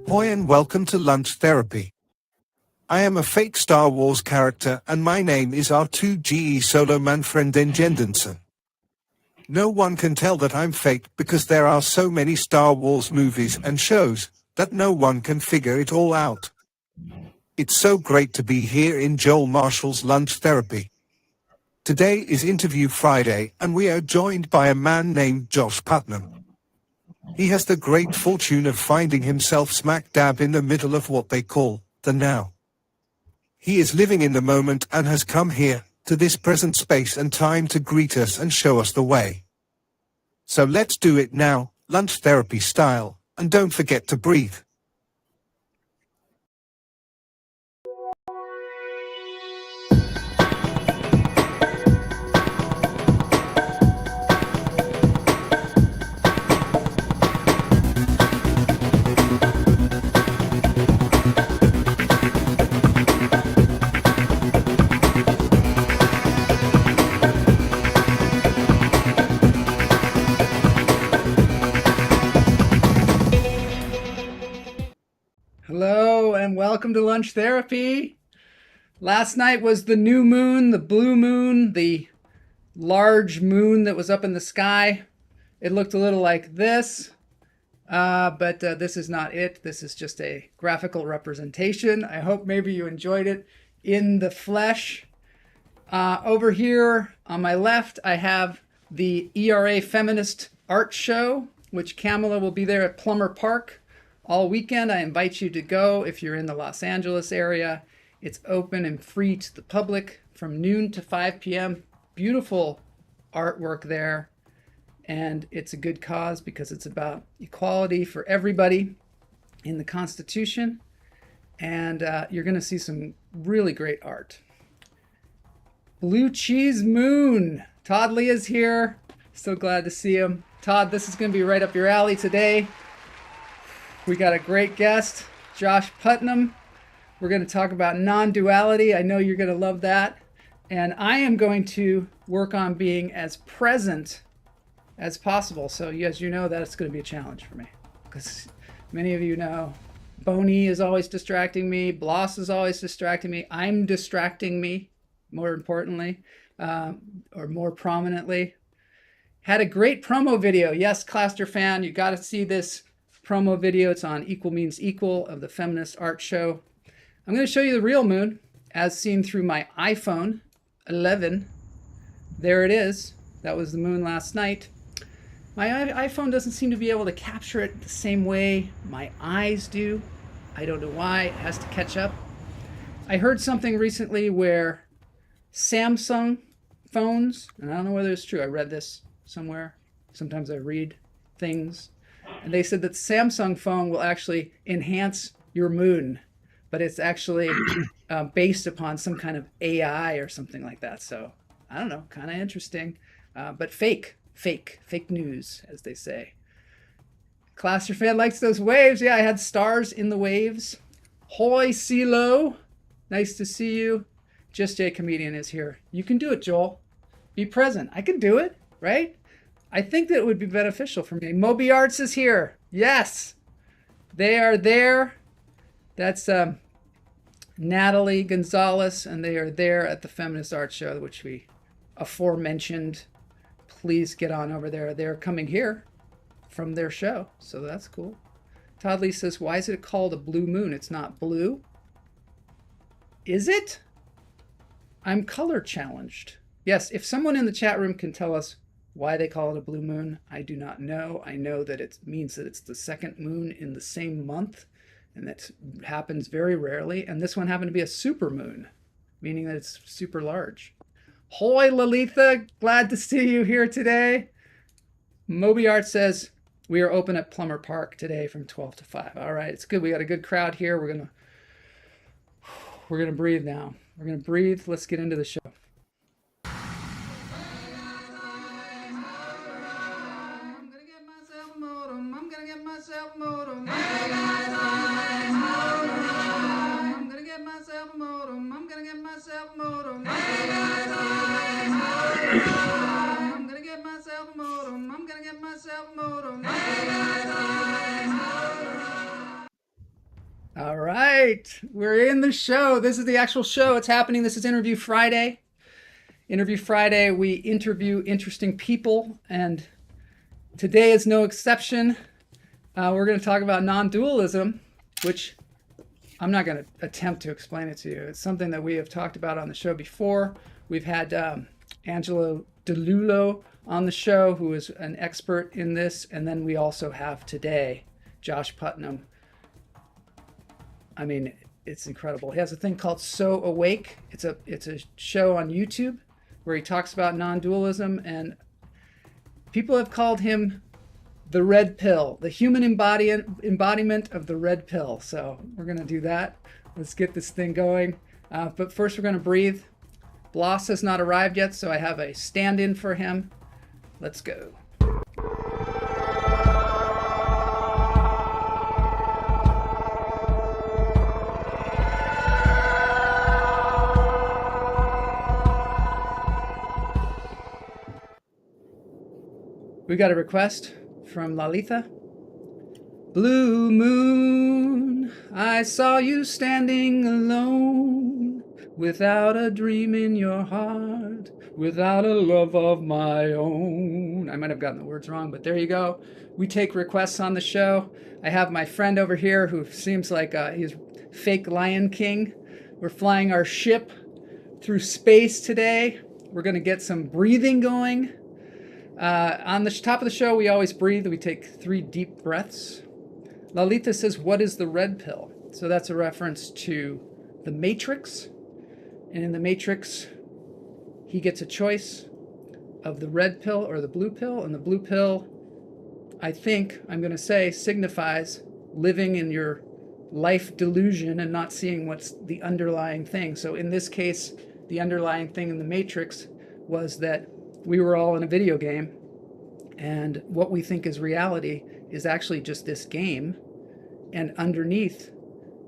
Hoi and welcome to Lunch Therapy. I am a fake Star Wars character and my name is R2GE Solo Manfred Jendensen. No one can tell that I'm fake because there are so many Star Wars movies and shows that no one can figure it all out. It's so great to be here in Joel Marshall's Lunch Therapy. Today is Interview Friday and we are joined by a man named Josh Putnam. He has the great fortune of finding himself smack dab in the middle of what they call the now. He is living in the moment and has come here, to this present space and time to greet us and show us the way. So let's do it now, lunch therapy style, and don't forget to breathe. Hello and welcome to Lunch Therapy. Last night was the new moon, the blue moon, the large moon that was up in the sky. It looked a little like this, but this is not it. This is just a graphical representation. I hope maybe you enjoyed it in the flesh. Over here on my left, I have the ERA Feminist Art Show, which Kamala will be there at Plummer Park all weekend. I invite you to go if you're in the Los Angeles area. It's open and free to the public from noon to 5 p.m. Beautiful artwork there. And it's a good cause because it's about equality for everybody in the Constitution. And you're going to see some really great art. Blue Cheese Moon. Todd Lee is here. So glad to see him. Todd, this is going to be right up your alley today. We got a great guest, Josh Putnam. We're going to talk about non-duality. I know you're going to love that. And I am going to work on being as present as possible. So as you know, that's going to be a challenge for me. Because many of you know, Boney is always distracting me. Bloss is always distracting me. I'm distracting me, more importantly, or more prominently. Had a great promo video. Yes, Cluster fan, you got to see this promo video. It's on Equal Means Equal of the Feminist Art Show. I'm going to show you the real moon as seen through my iPhone 11. There it is. That was the moon last night. My iPhone doesn't seem to be able to capture it the same way my eyes do. I don't know why. It has to catch up. I heard something recently where Samsung phones, and I don't know whether it's true. I read this somewhere. Sometimes I read things. And they said that the Samsung phone will actually enhance your moon, but it's actually based upon some kind of AI or something like that. So I don't know, kind of interesting, but fake news, as they say. Cluster fan likes those waves. Yeah, I had stars in the waves. Hoi CeeLo, nice to see you. Just J Comedian is here. You can do it, Joel. Be present. I can do it, right? I think that it would be beneficial for me. Moby Arts is here. Yes, they are there. That's Natalie Gonzalez, and they are there at the Feminist Art Show, which we aforementioned. Please get on over there. They're coming here from their show, so that's cool. Todd Lee says, why is it called a blue moon? It's not blue. Is it? I'm color challenged. Yes, if someone in the chat room can tell us why they call it a blue moon, I do not know. I know that it means that it's the second moon in the same month, and that happens very rarely. And this one happened to be a super moon, meaning that it's super large. Hoi, Lalitha, glad to see you here today. Moby Art says, we are open at Plummer Park today from 12 to 5. All right, it's good. We got a good crowd here. We're gonna breathe now. We're gonna breathe. Let's get into the show. All right, we're in the show. This is the actual show. It's happening. This is Interview Friday. Interview Friday, we interview interesting people, and today is no exception. We're going to talk about non-dualism, which I'm not going to attempt to explain it to you. It's something that we have talked about on the show before. We've had Angelo DeLulo on the show, who is an expert in this, and then we also have today Josh Putnam. I mean, it's incredible. He has a thing called So Awake. It's a show on YouTube where he talks about non-dualism, and people have called him the red pill, the human embodiment of the red pill. So we're going to do that. Let's get this thing going. But first we're going to breathe. Bloss has not arrived yet, so I have a stand-in for him. Let's go. We got a request from Lalitha. Blue moon, I saw you standing alone, without a dream in your heart, without a love of my own. I might have gotten the words wrong, but there you go. We take requests on the show. I have my friend over here who seems like he's fake Lion King. We're flying our ship through space today. We're going to get some breathing going. On the top of the show, we always breathe. We take 3 deep breaths. Lalita says, what is the red pill? So that's a reference to the Matrix. And in the Matrix, he gets a choice of the red pill or the blue pill. And the blue pill, I think, I'm going to say, signifies living in your life delusion and not seeing what's the underlying thing. So in this case, the underlying thing in the Matrix was that we were all in a video game, and what we think is reality is actually just this game, and underneath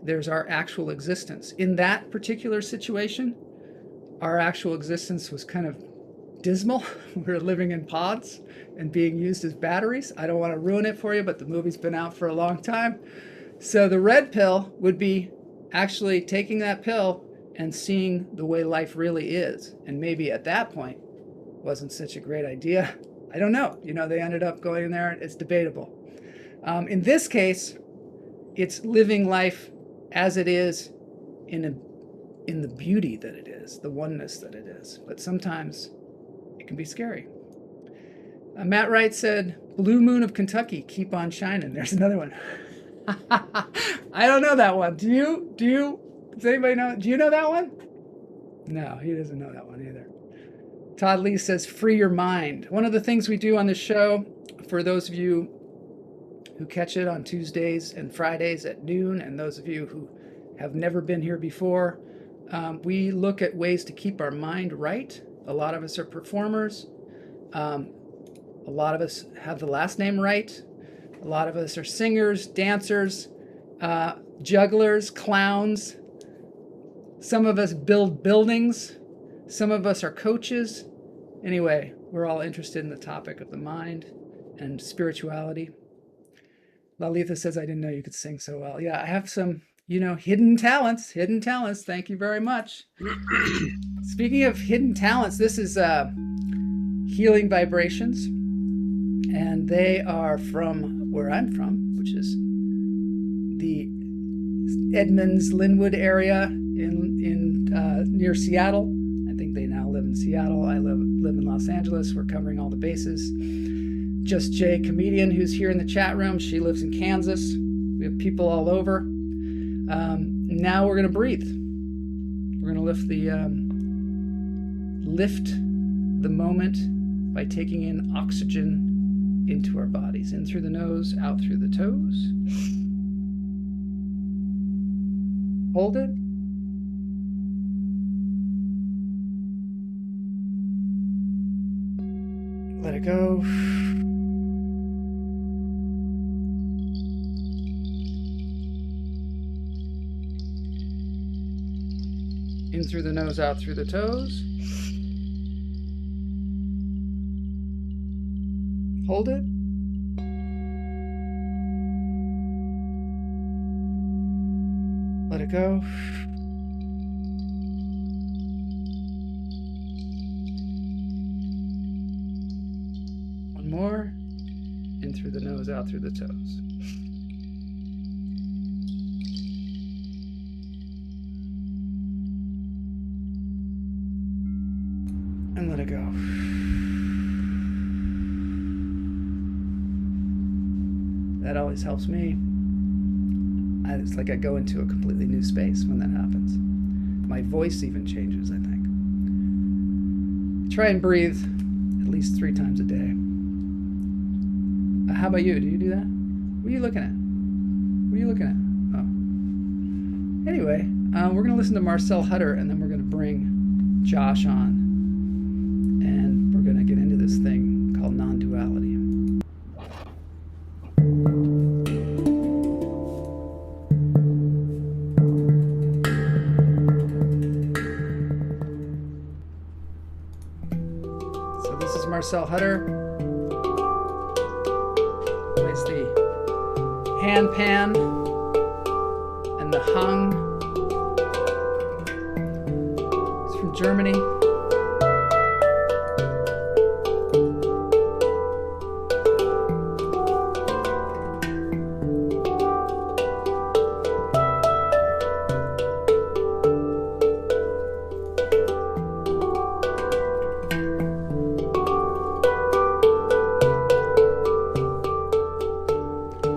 there's our actual existence. In that particular situation, our actual existence was kind of dismal. We were living in pods and being used as batteries. I don't want to ruin it for you, but the movie's been out for a long time. So the red pill would be actually taking that pill and seeing the way life really is, and maybe at that point wasn't such a great idea. I don't know. They ended up going in there. It's debatable. In this case, it's living life as it is in the beauty that it is, the oneness that it is. But sometimes it can be scary. Matt Wright said, Blue Moon of Kentucky, keep on shining. There's another one. I don't know that one. Do you? Does anybody know? Do you know that one? No, he doesn't know that one either. Todd Lee says, free your mind. One of the things we do on this show, for those of you who catch it on Tuesdays and Fridays at noon, and those of you who have never been here before, we look at ways to keep our mind right. A lot of us are performers. A lot of us have the last name right. A lot of us are singers, dancers, jugglers, clowns. Some of us build buildings. Some of us are coaches. Anyway, we're all interested in the topic of the mind and spirituality. Lalitha says, I didn't know you could sing so well. Yeah, I have some, hidden talents. Thank you very much. Speaking of hidden talents, this is Healing Vibrations. And they are from where I'm from, which is the Edmonds, Linwood area in near Seattle. I think they now live in Seattle. I live in Los Angeles. We're covering all the bases. Just Jay, comedian, who's here in the chat room. She lives in Kansas. We have people all over. Now we're going to breathe. We're going to lift the moment by taking in oxygen into our bodies. In through the nose, out through the toes. Hold it. Let it go. In through the nose, out through the toes. Hold it. it go. One more. In through the nose, out through the toes. And let it go. That always helps me. It's like I go into a completely new space when that happens. My voice even changes, I think. Try and breathe at least 3 times a day. How about you? Do you do that? What are you looking at? What are you looking at? Oh. Anyway, we're going to listen to Marcel Hutter, and then we're going to bring Josh on. And we're going to get into this thing called non-duality. So this is Marcel Hutter. Plays the hand pan and the hung. It's from Germany.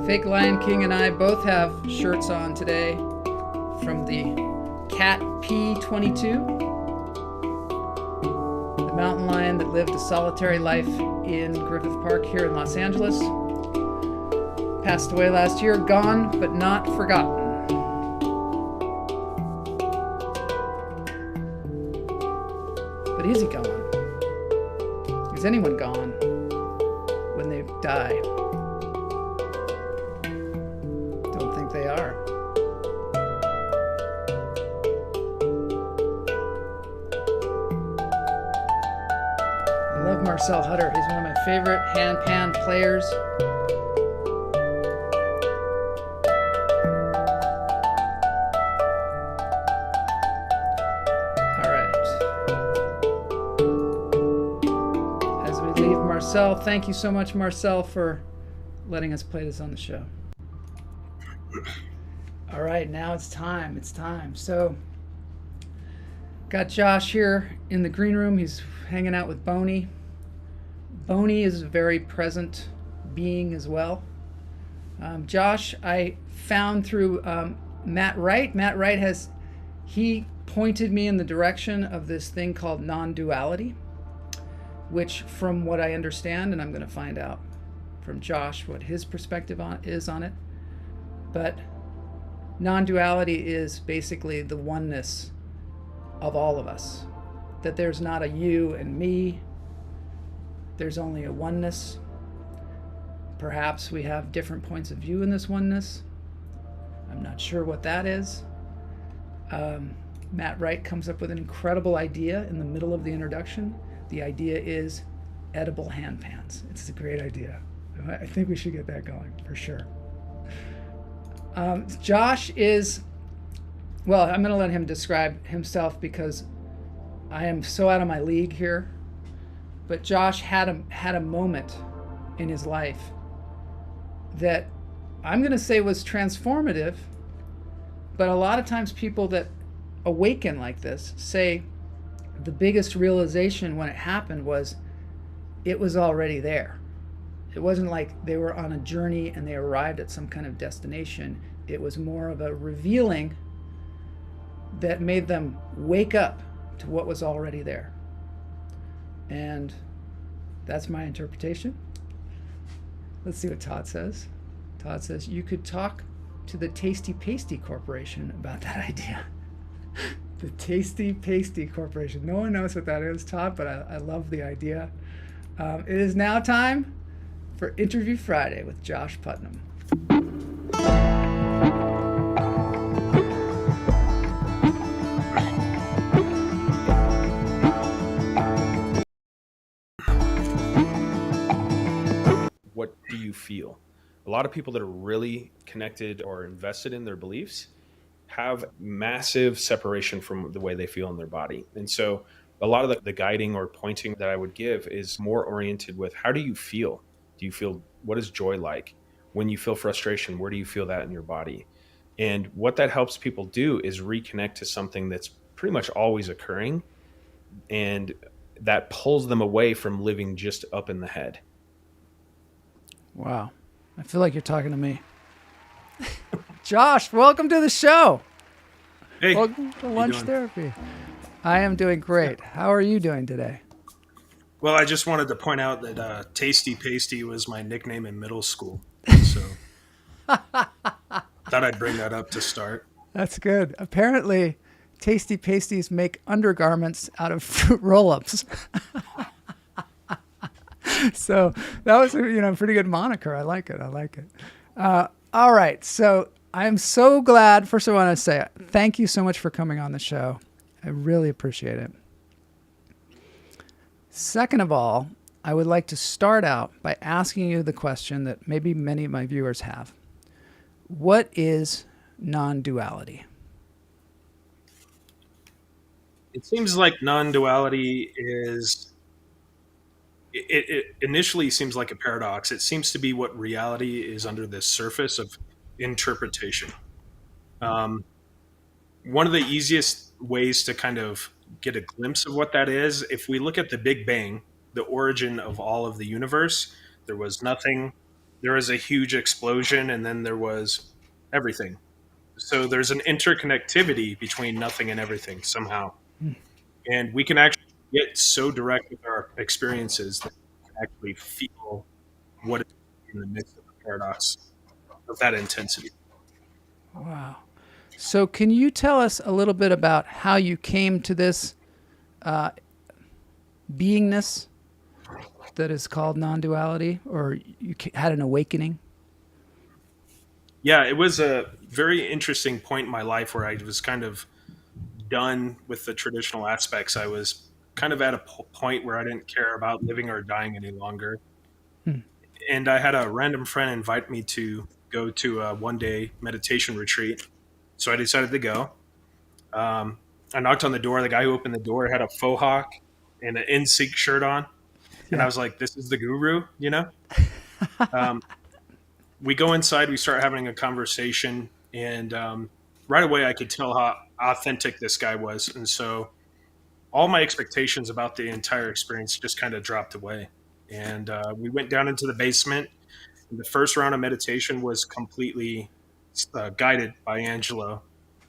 Fake Lion King and I both have shirts on today from the Cat P22, the mountain lion that lived a solitary life in Griffith Park here in Los Angeles. Passed away last year, gone but not forgotten. But is he gone? Is anyone gone when they die? Don't think they are. I love Marcel Hutter. He's one of my favorite hand pan players. Marcel, thank you so much, Marcel, for letting us play this on the show. All right, now it's time. It's time. So, got Josh here in the green room. He's hanging out with Boney. Boney is a very present being as well. Josh, I found through Matt Wright. Matt Wright he pointed me in the direction of this thing called non-duality, which, from what I understand, and I'm going to find out from Josh what his perspective is on it, but non-duality is basically the oneness of all of us, that there's not a you and me, there's only a oneness. Perhaps we have different points of view in this oneness. I'm not sure what that is. Matt Wright comes up with an incredible idea in the middle of the introduction. The idea is edible hand pans. It's a great idea. I think we should get that going for sure. Josh is, well, I'm going to let him describe himself because I am so out of my league here. But Josh had a moment in his life that I'm going to say was transformative. But a lot of times people that awaken like this say the biggest realization when it happened was it was already there. It wasn't like they were on a journey and they arrived at some kind of destination. It was more of a revealing that made them wake up to what was already there. And that's my interpretation. Let's see what Todd says. Todd says, you could talk to the Tasty Pasty Corporation about that idea. The Tasty Pasty Corporation. No one knows what that is, Todd, but I love the idea. It is now time for Interview Friday with Josh Putnam. What do you feel? A lot of people that are really connected or invested in their beliefs have massive separation from the way they feel in their body. And so a lot of the guiding or pointing that I would give is more oriented with how do you feel? Do you feel, what is joy like? When you feel frustration, where do you feel that in your body? And what that helps people do is reconnect to something that's pretty much always occurring, and that pulls them away from living just up in the head. Wow. I feel like you're talking to me. Josh, welcome to the show. Hey, Welcome to Lunch doing? Therapy. I am doing great. How are you doing today? Well, I just wanted to point out that Tasty Pasty was my nickname in middle school. So thought I'd bring that up to start. That's good. Apparently, Tasty Pasties make undergarments out of fruit roll-ups. So that was a pretty good moniker. I like it. All right. So I'm so glad. First, I want to say thank you so much for coming on the show. I really appreciate it. Second of all, I would like to start out by asking you the question that maybe many of my viewers have. What is non-duality? It seems like non-duality is. It initially seems like a paradox. It seems to be what reality is under the surface of interpretation. Um, One of the easiest ways to kind of get a glimpse of what that is, if we look at the Big Bang, the origin of all of the universe, there was nothing, there was a huge explosion, and then there was everything. So there's an interconnectivity between nothing and everything somehow. And we can actually get so direct with our experiences that we can actually feel what is in the midst of the paradox of that intensity. Wow. So can you tell us a little bit about how you came to this beingness that is called non-duality, or you had an awakening? Yeah, it was a very interesting point in my life where I was kind of done with the traditional aspects. I was kind of at a point where I didn't care about living or dying any longer. Hmm. And I had a random friend invite me to go to a 1 day meditation retreat. So I decided to go. I knocked on the door. The guy who opened the door had a faux hawk and an NSYNC shirt on. And I Yeah. was like, this is the guru, you know? We go inside, we start having a conversation. And right away, I could tell how authentic this guy was. And so all my expectations about the entire experience just kind of dropped away. And we went down into the basement. And the first round of meditation was completely guided by Angelo.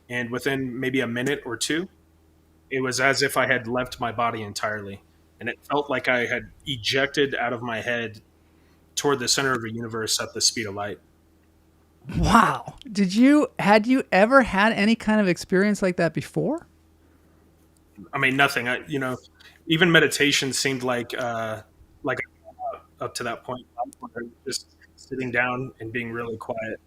And within maybe a minute or two, it was as if I had left my body entirely. And it felt like I had ejected out of my head toward the center of the universe at the speed of light. Wow. Had you ever had any kind of experience like that before? I mean, nothing. Even meditation seemed like up to that point, just sitting down and being really quiet.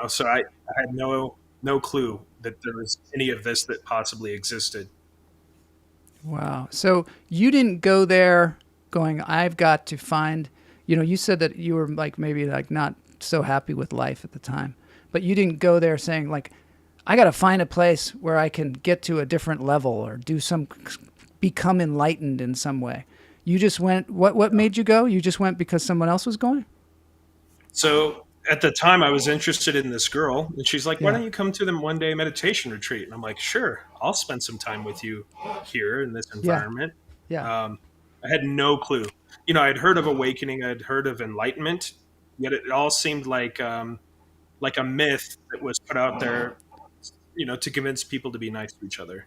So I had no clue that there was any of this that possibly existed. Wow. So you didn't go there going, I've got to find, you said that you were like maybe like not so happy with life at the time, but you didn't go there saying like, I got to find a place where I can get to a different level or become enlightened in some way. You just went, what made you go? You just went because someone else was going? So at the time, I was interested in this girl, and she's like, "Why Yeah. don't you come to the 1 day meditation retreat?" And I'm like, "Sure, I'll spend some time with you here in this Yeah. environment." Yeah. I had no clue. I'd heard of awakening, I'd heard of enlightenment, yet it all seemed like a myth that was put out there, to convince people to be nice to each other.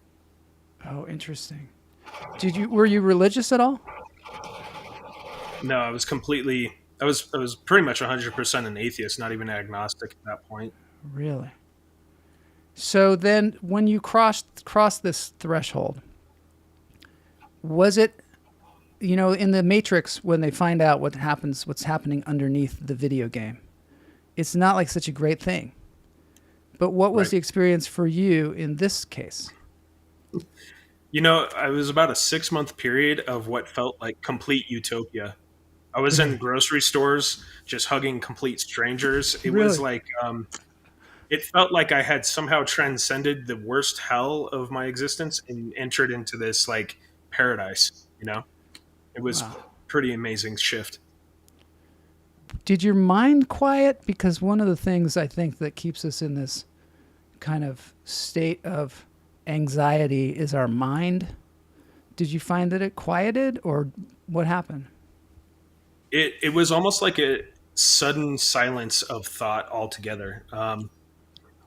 Oh, interesting. Were you religious at all? No, I was pretty much 100% an atheist, not even agnostic at that point. Really? So then when you crossed this threshold, was it, in the Matrix when they find out what's happening underneath the video game, it's not like such a great thing. But what was Right. the experience for you in this case? I was about a 6 month period of what felt like complete utopia. I was in grocery stores just hugging complete strangers. It was Really? like it felt like I had somehow transcended the worst hell of my existence and entered into this like paradise, you know? It was Wow. pretty amazing shift. Did your mind quiet? Because one of the things I think that keeps us in this kind of state of anxiety is our mind. Did you find that it quieted, or what happened? It was almost like a sudden silence of thought altogether.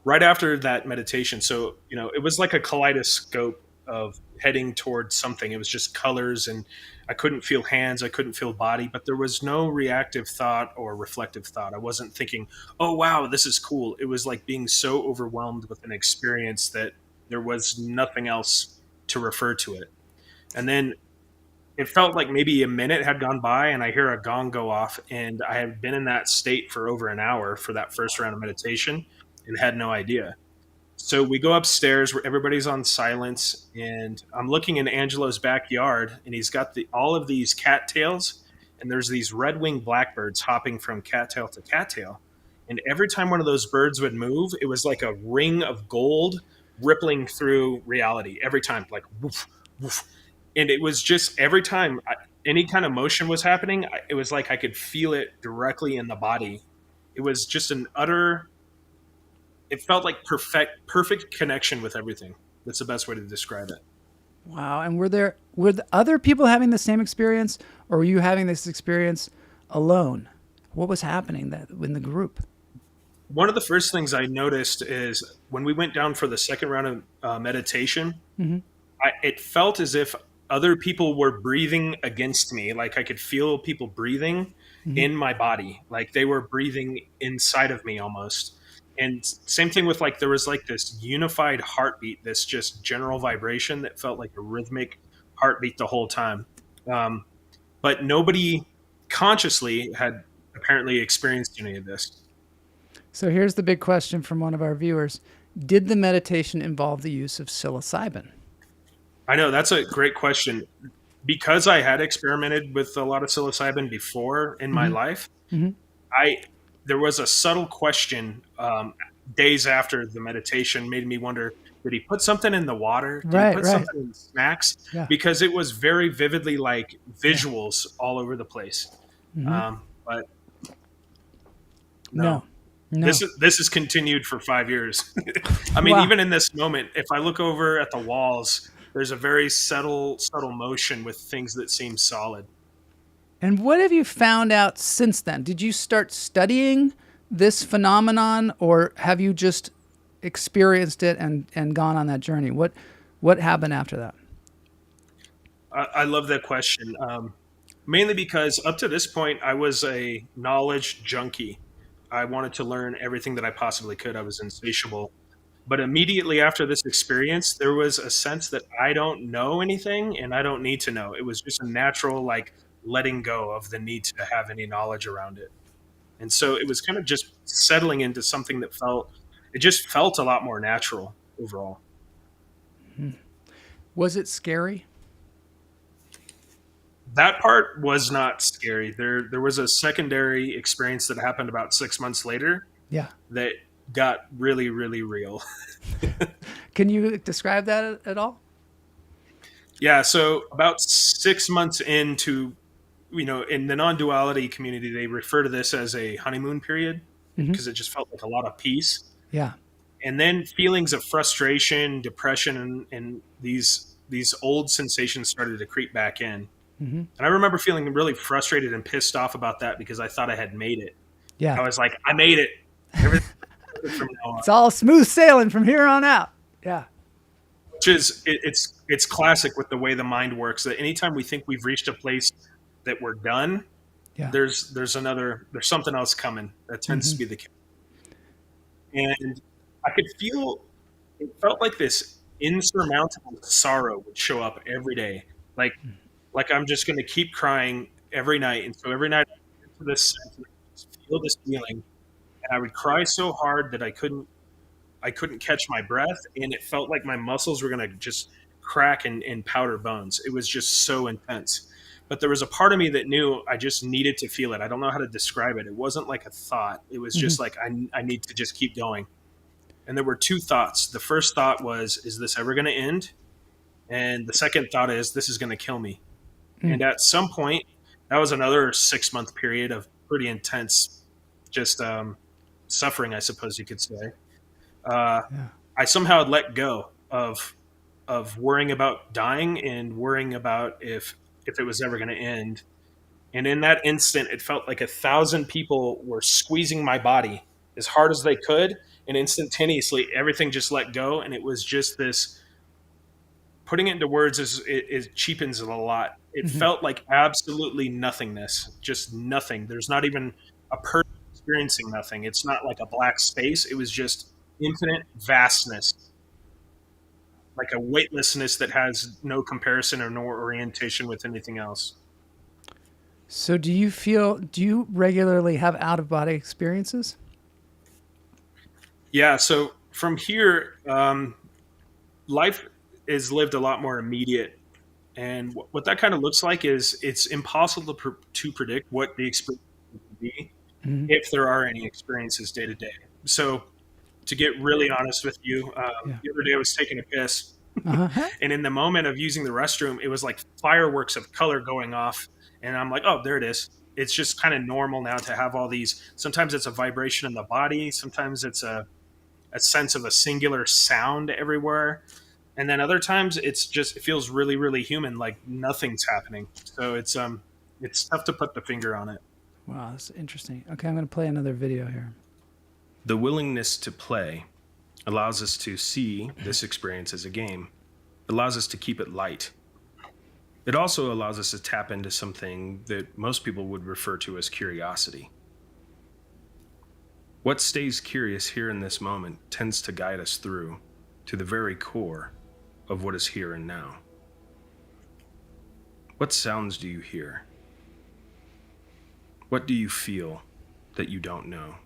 Right after that meditation, so it was like a kaleidoscope of heading towards something. It was just colors, and I couldn't feel hands, I couldn't feel body, but there was no reactive thought or reflective thought. I wasn't thinking, oh wow, this is cool. It was like being so overwhelmed with an experience that there was nothing else to refer to it. And then it felt like maybe a minute had gone by, and I hear a gong go off, and I had been in that state for over an hour for that first round of meditation and had no idea. So we go upstairs where everybody's on silence, and I'm looking in Angelo's backyard, and he's got all of these cattails, and there's these red-winged blackbirds hopping from cattail to cattail. And every time one of those birds would move, it was like a ring of gold rippling through reality. Every time, like woof, woof. And it was just every time any kind of motion was happening, it was like I could feel it directly in the body. It was just an utter, it felt like perfect connection with everything. That's the best way to describe it. Wow. And were the other people having the same experience, or were you having this experience alone? What was happening in the group? One of the first things I noticed is when we went down for the second round of meditation, it felt as if other people were breathing against me. Like I could feel people breathing in my body. Like they were breathing inside of me almost. And same thing with like, there was like this unified heartbeat, this just general vibration that felt like a rhythmic heartbeat the whole time. But nobody consciously had apparently experienced any of this. So here's the big question from one of our viewers. Did the meditation involve the use of psilocybin? I know, that's a great question. Because I had experimented with a lot of psilocybin before in my life, there was a subtle question days after the meditation made me wonder, did he put something in the water? Did he put something in the snacks? Yeah. Because it was very vividly like visuals all over the place. But no. This is continued for 5 years. I mean, even in this moment, if I look over at the walls, there's a very subtle motion with things that seem solid. And what have you found out since then? Did you start studying this phenomenon, or have you just experienced it and gone on that journey? What happened after that? I love that question. Mainly because up to this point, I was a knowledge junkie. I wanted to learn everything that I possibly could. I was insatiable. But immediately after this experience, there was a sense that I don't know anything and I don't need to know. It was just a natural, like, letting go of the need to have any knowledge around it. And so it was kind of just settling into something that felt a lot more natural overall. Was it scary? That part was not scary. There was a secondary experience that happened about 6 months later. Yeah. That got really, really real. Can you describe that at all? Yeah. So about 6 months into, in the non-duality community, they refer to this as a honeymoon period because it just felt like a lot of peace. Yeah. And then feelings of frustration, depression, and these old sensations started to creep back in. And I remember feeling really frustrated and pissed off about that because I thought I had made it. Yeah. I was like, I made it. Everything from now on. It's all smooth sailing from here on out. Yeah. Which is, it's classic with the way the mind works, that anytime we think we've reached a place that we're done, there's something else coming. That tends to be the case. And I could feel, it felt like this insurmountable sorrow would show up every day. Like I'm just going to keep crying every night. And so every night I would get to this sense and I would just feel this feeling. And I would cry so hard that I couldn't catch my breath. And it felt like my muscles were going to just crack and powder bones. It was just so intense. But there was a part of me that knew I just needed to feel it. I don't know how to describe it. It wasn't like a thought. It was just like, I need to just keep going. And there were two thoughts. The first thought was, is this ever going to end? And the second thought is, this is going to kill me. And at some point, that was another 6-month period of pretty intense, just suffering, I suppose you could say. Yeah. I somehow had let go of worrying about dying and worrying about if it was ever going to end. And in that instant, it felt like 1,000 people were squeezing my body as hard as they could, and instantaneously everything just let go. And it was just this, putting it into words it cheapens it a lot. It felt like absolutely nothingness, just nothing. There's not even a person experiencing nothing. It's not like a black space. It was just infinite vastness, like a weightlessness that has no comparison or no orientation with anything else. So do you regularly have out of body experiences? Yeah. So from here, life is lived a lot more immediate. And what that kind of looks like is it's impossible to predict what the experience will be, if there are any experiences day to day. So to get really honest with you, the other day I was taking a piss. And in the moment of using the restroom, it was like fireworks of color going off. And I'm like, oh, there it is. It's just kind of normal now to have all these. Sometimes it's a vibration in the body. Sometimes it's a sense of a singular sound everywhere. And then other times it feels really, really human, like nothing's happening. So it's tough to put the finger on it. Wow, that's interesting. Okay, I'm going to play another video here. The willingness to play allows us to see this experience as a game. It allows us to keep it light. It also allows us to tap into something that most people would refer to as curiosity. What stays curious here in this moment tends to guide us through to the very core of what is here and now. What sounds do you hear? What do you feel that you don't know?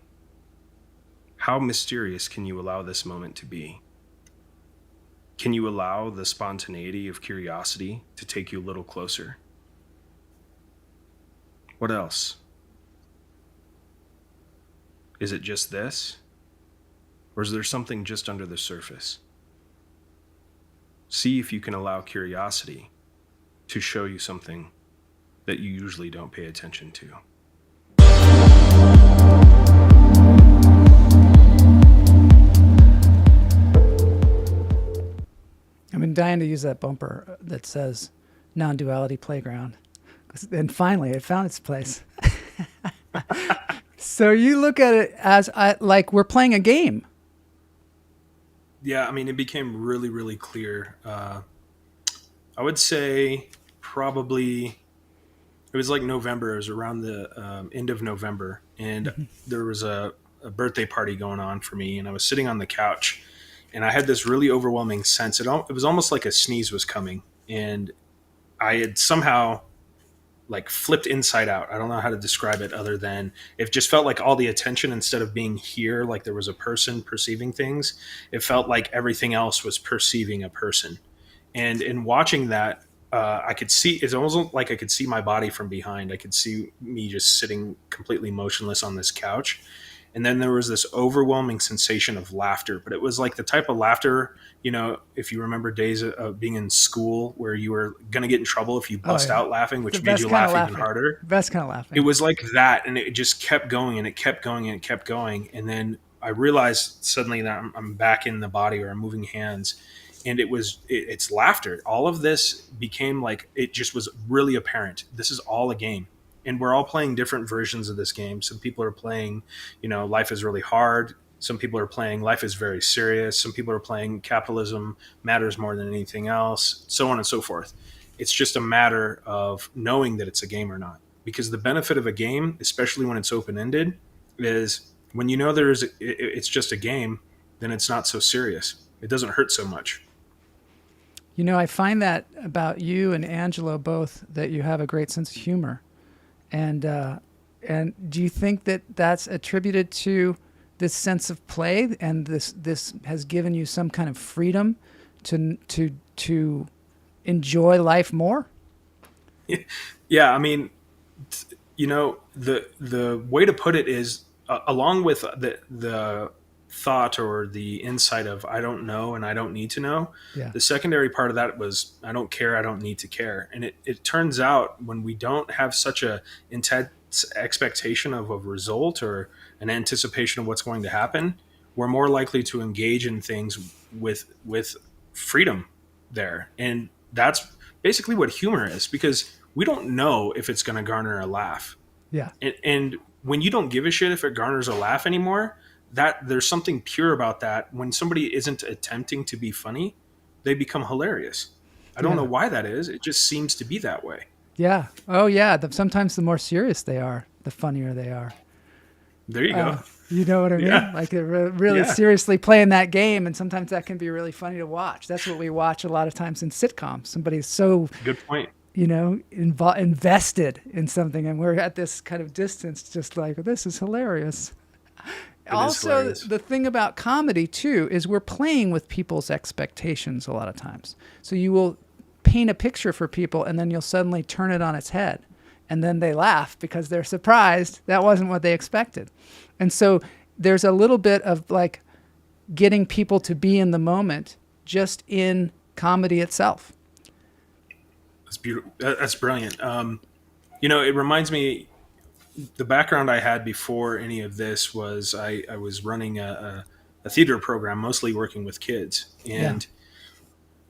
How mysterious can you allow this moment to be? Can you allow the spontaneity of curiosity to take you a little closer? What else? Is it just this? Or is there something just under the surface? See if you can allow curiosity to show you something that you usually don't pay attention to. I've been dying to use that bumper that says Non-duality Playground. And finally, it found its place. So you look at it as like we're playing a game. Yeah, I mean, it became really, really clear. I would say probably it was like November. It was around the end of November, and there was a birthday party going on for me, and I was sitting on the couch, and I had this really overwhelming sense. It was almost like a sneeze was coming, and I had somehow like flipped inside out. I don't know how to describe it other than it just felt like all the attention, instead of being here, like there was a person perceiving things, it felt like everything else was perceiving a person. And in watching that, I could see, it's almost like I could see my body from behind. I could see me just sitting completely motionless on this couch. And then there was this overwhelming sensation of laughter, but it was like the type of laughter, if you remember days of being in school where you were going to get in trouble if you bust out laughing, which made you laugh even harder. Best kind of laughing. It was like that. And it just kept going and it kept going and it kept going. And then I realized suddenly that I'm back in the body, or I'm moving hands. And it's laughter. All of this became like, it just was really apparent. This is all a game. And we're all playing different versions of this game. Some people are playing, life is really hard. Some people are playing life is very serious. Some people are playing capitalism matters more than anything else, so on and so forth. It's just a matter of knowing that it's a game or not. Because the benefit of a game, especially when it's open-ended, is when you know it's just a game, then it's not so serious. It doesn't hurt so much. I find that about you and Angelo both, that you have a great sense of humor. And do you think that that's attributed to this sense of play, and this has given you some kind of freedom to enjoy life more? Yeah, I mean, the way to put it is, along with the thought or the insight of I don't know and I don't need to know. Yeah. The secondary part of that was I don't care, I don't need to care. And it turns out when we don't have such a intense expectation of a result or an anticipation of what's going to happen, we're more likely to engage in things with freedom there. And that's basically what humor is, because we don't know if it's going to garner a laugh. Yeah. And when you don't give a shit if it garners a laugh anymore, that there's something pure about that. When somebody isn't attempting to be funny, they become hilarious. I don't know why that is. It just seems to be that way. Yeah. Oh, yeah. Sometimes the more serious they are, the funnier they are. There you go. You know what I mean? Yeah. Like they're really seriously playing that game, and sometimes that can be really funny to watch. That's what we watch a lot of times in sitcoms. Somebody's so good point. Invested in something, and we're at this kind of distance, just like, this is hilarious. Also, the thing about comedy too is we're playing with people's expectations a lot of times. So you will paint a picture for people, and then you'll suddenly turn it on its head, and then they laugh because they're surprised that wasn't what they expected. And so there's a little bit of like getting people to be in the moment just in comedy itself. That's beautiful. That's brilliant. It reminds me, the background I had before any of this was I was running a theater program, mostly working with kids, and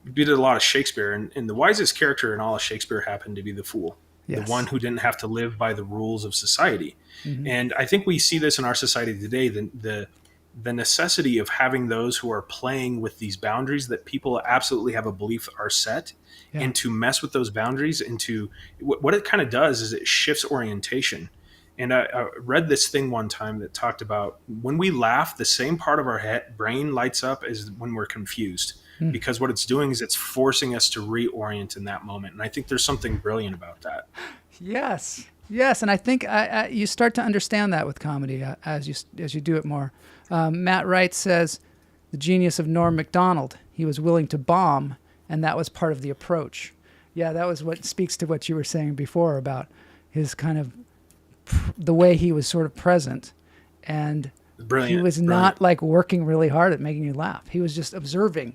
we did a lot of Shakespeare, and the wisest character in all of Shakespeare happened to be the fool. Yes. The one who didn't have to live by the rules of society. Mm-hmm. And I think we see this in our society today, the necessity of having those who are playing with these boundaries that people absolutely have a belief are set, and to mess with those boundaries into what it kind of does is it shifts orientation. And I read this thing one time that talked about when we laugh, the same part of our brain lights up as when we're confused. Because what it's doing is it's forcing us to reorient in that moment. And I think there's something brilliant about that. Yes. And I think you start to understand that with comedy as you do it more. Matt Wright says, the genius of Norm Macdonald, he was willing to bomb, and that was part of the approach. Yeah, that was what speaks to what you were saying before about his kind of the way he was sort of present. And he was not like working really hard at making you laugh. He was just observing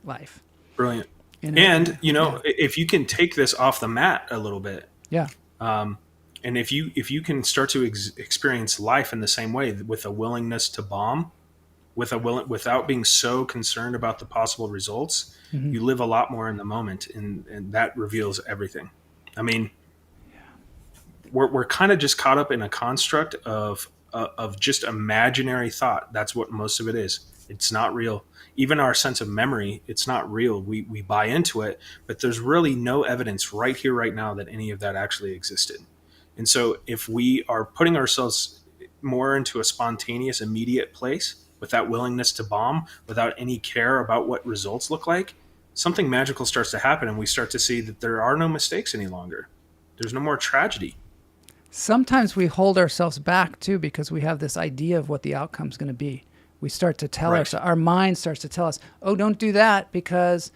life. Brilliant. And if you can take this off the mat a little bit, and if you can start to experience life in the same way with a willingness to bomb, without being so concerned about the possible results, you live a lot more in the moment, and that reveals everything. I mean, we're kind of just caught up in a construct of just imaginary thought. That's what most of it is. It's not real. Even our sense of memory, it's not real. We buy into it, but there's really no evidence right here, right now, that any of that actually existed. And so if we are putting ourselves more into a spontaneous, immediate place with that willingness to bomb, without any care about what results look like, something magical starts to happen, and we start to see that there are no mistakes any longer. There's no more tragedy. Sometimes we hold ourselves back too because we have this idea of what the outcome's going to be. We start to tell our mind starts to tell us, oh, don't do that because,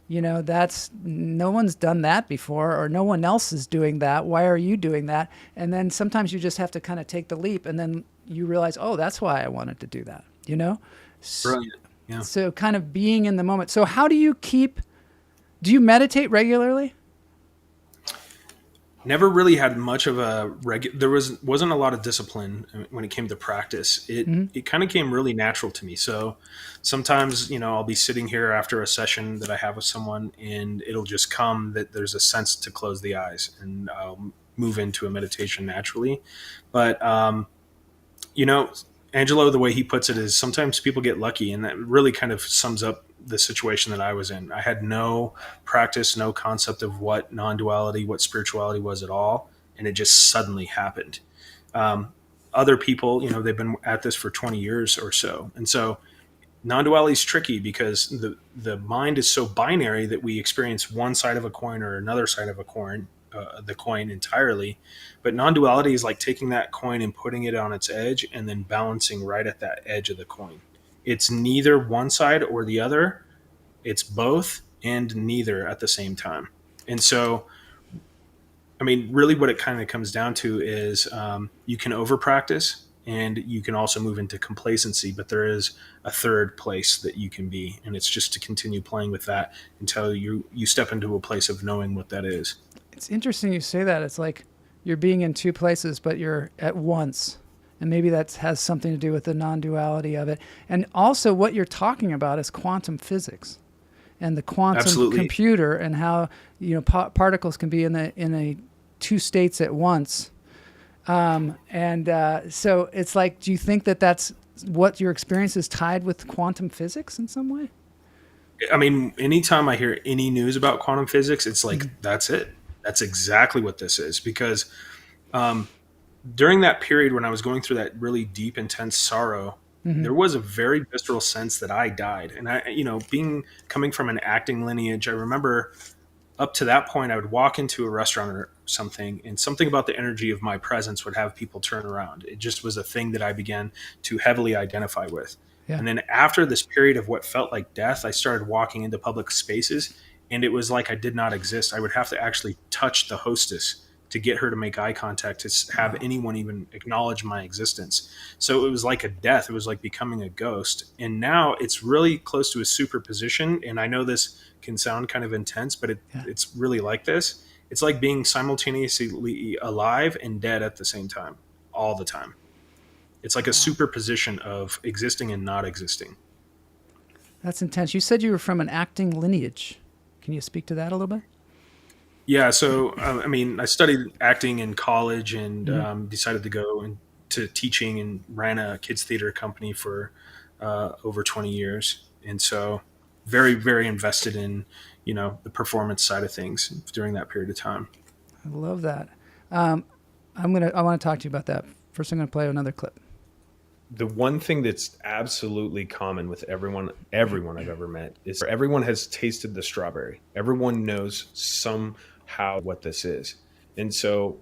that's no one's done that before, or no one else is doing that. Why are you doing that? And then sometimes you just have to kind of take the leap, and then you realize, oh, that's why I wanted to do that. Brilliant. Yeah. So kind of being in the moment. So how do you do you meditate regularly? Never really had much of there wasn't a lot of discipline when it came to practice. It kind of came really natural to me. So sometimes, I'll be sitting here after a session that I have with someone, and it'll just come that there's a sense to close the eyes, and I'll move into a meditation naturally. But, Angelo, the way he puts it is sometimes people get lucky, and that really kind of sums up the situation that I was in. I had no practice, no concept of what non-duality, what spirituality was at all, and it just suddenly happened. Other people, they've been at this for 20 years or so, and so non-duality is tricky because the mind is so binary that we experience one side of a coin or another side of a coin, the coin entirely. But non-duality is like taking that coin and putting it on its edge and then balancing right at that edge of the coin. It's neither one side or the other. It's both and neither at the same time. And so, I mean, really what it kind of comes down to is you can over practice and you can also move into complacency, but there is a third place that you can be, and it's just to continue playing with that until you step into a place of knowing what that is. It's interesting you say that. It's like you're being in two places, but you're at once. And maybe that has something to do with the non-duality of it. And also what you're talking about is quantum physics and the quantum Absolutely. computer, and how, you know, particles can be in a two states at once. So it's like, do you think that that's what your experience is tied with quantum physics in some way? I mean, anytime I hear any news about quantum physics, it's like, that's it. That's exactly what this is. Because during that period when I was going through that really deep, intense sorrow, there was a very visceral sense that I died. And I, you know, coming from an acting lineage, I remember up to that point, I would walk into a restaurant or something, and something about the energy of my presence would have people turn around. It just was a thing that I began to heavily identify with. Yeah. And then after this period of what felt like death, I started walking into public spaces, and it was like I did not exist. I would have to actually touch the hostess to get her to make eye contact, to have anyone even acknowledge my existence. So it was like a death. It was like becoming a ghost. And now it's really close to a superposition. And I know this can sound kind of intense, but it's really like this. It's like being simultaneously alive and dead at the same time, all the time. It's like a superposition of existing and not existing. That's intense. You said you were from an acting lineage. Can you speak to that a little bit? Yeah, so I mean, I studied acting in college and decided to go into teaching, and ran a kids theater company for over 20 years. And so very, very invested in, you know, the performance side of things during that period of time. I love that. I want to talk to you about that. First, I'm going to play another clip. The one thing that's absolutely common with everyone I've ever met is everyone has tasted the strawberry. Everyone knows somehow what this is. And so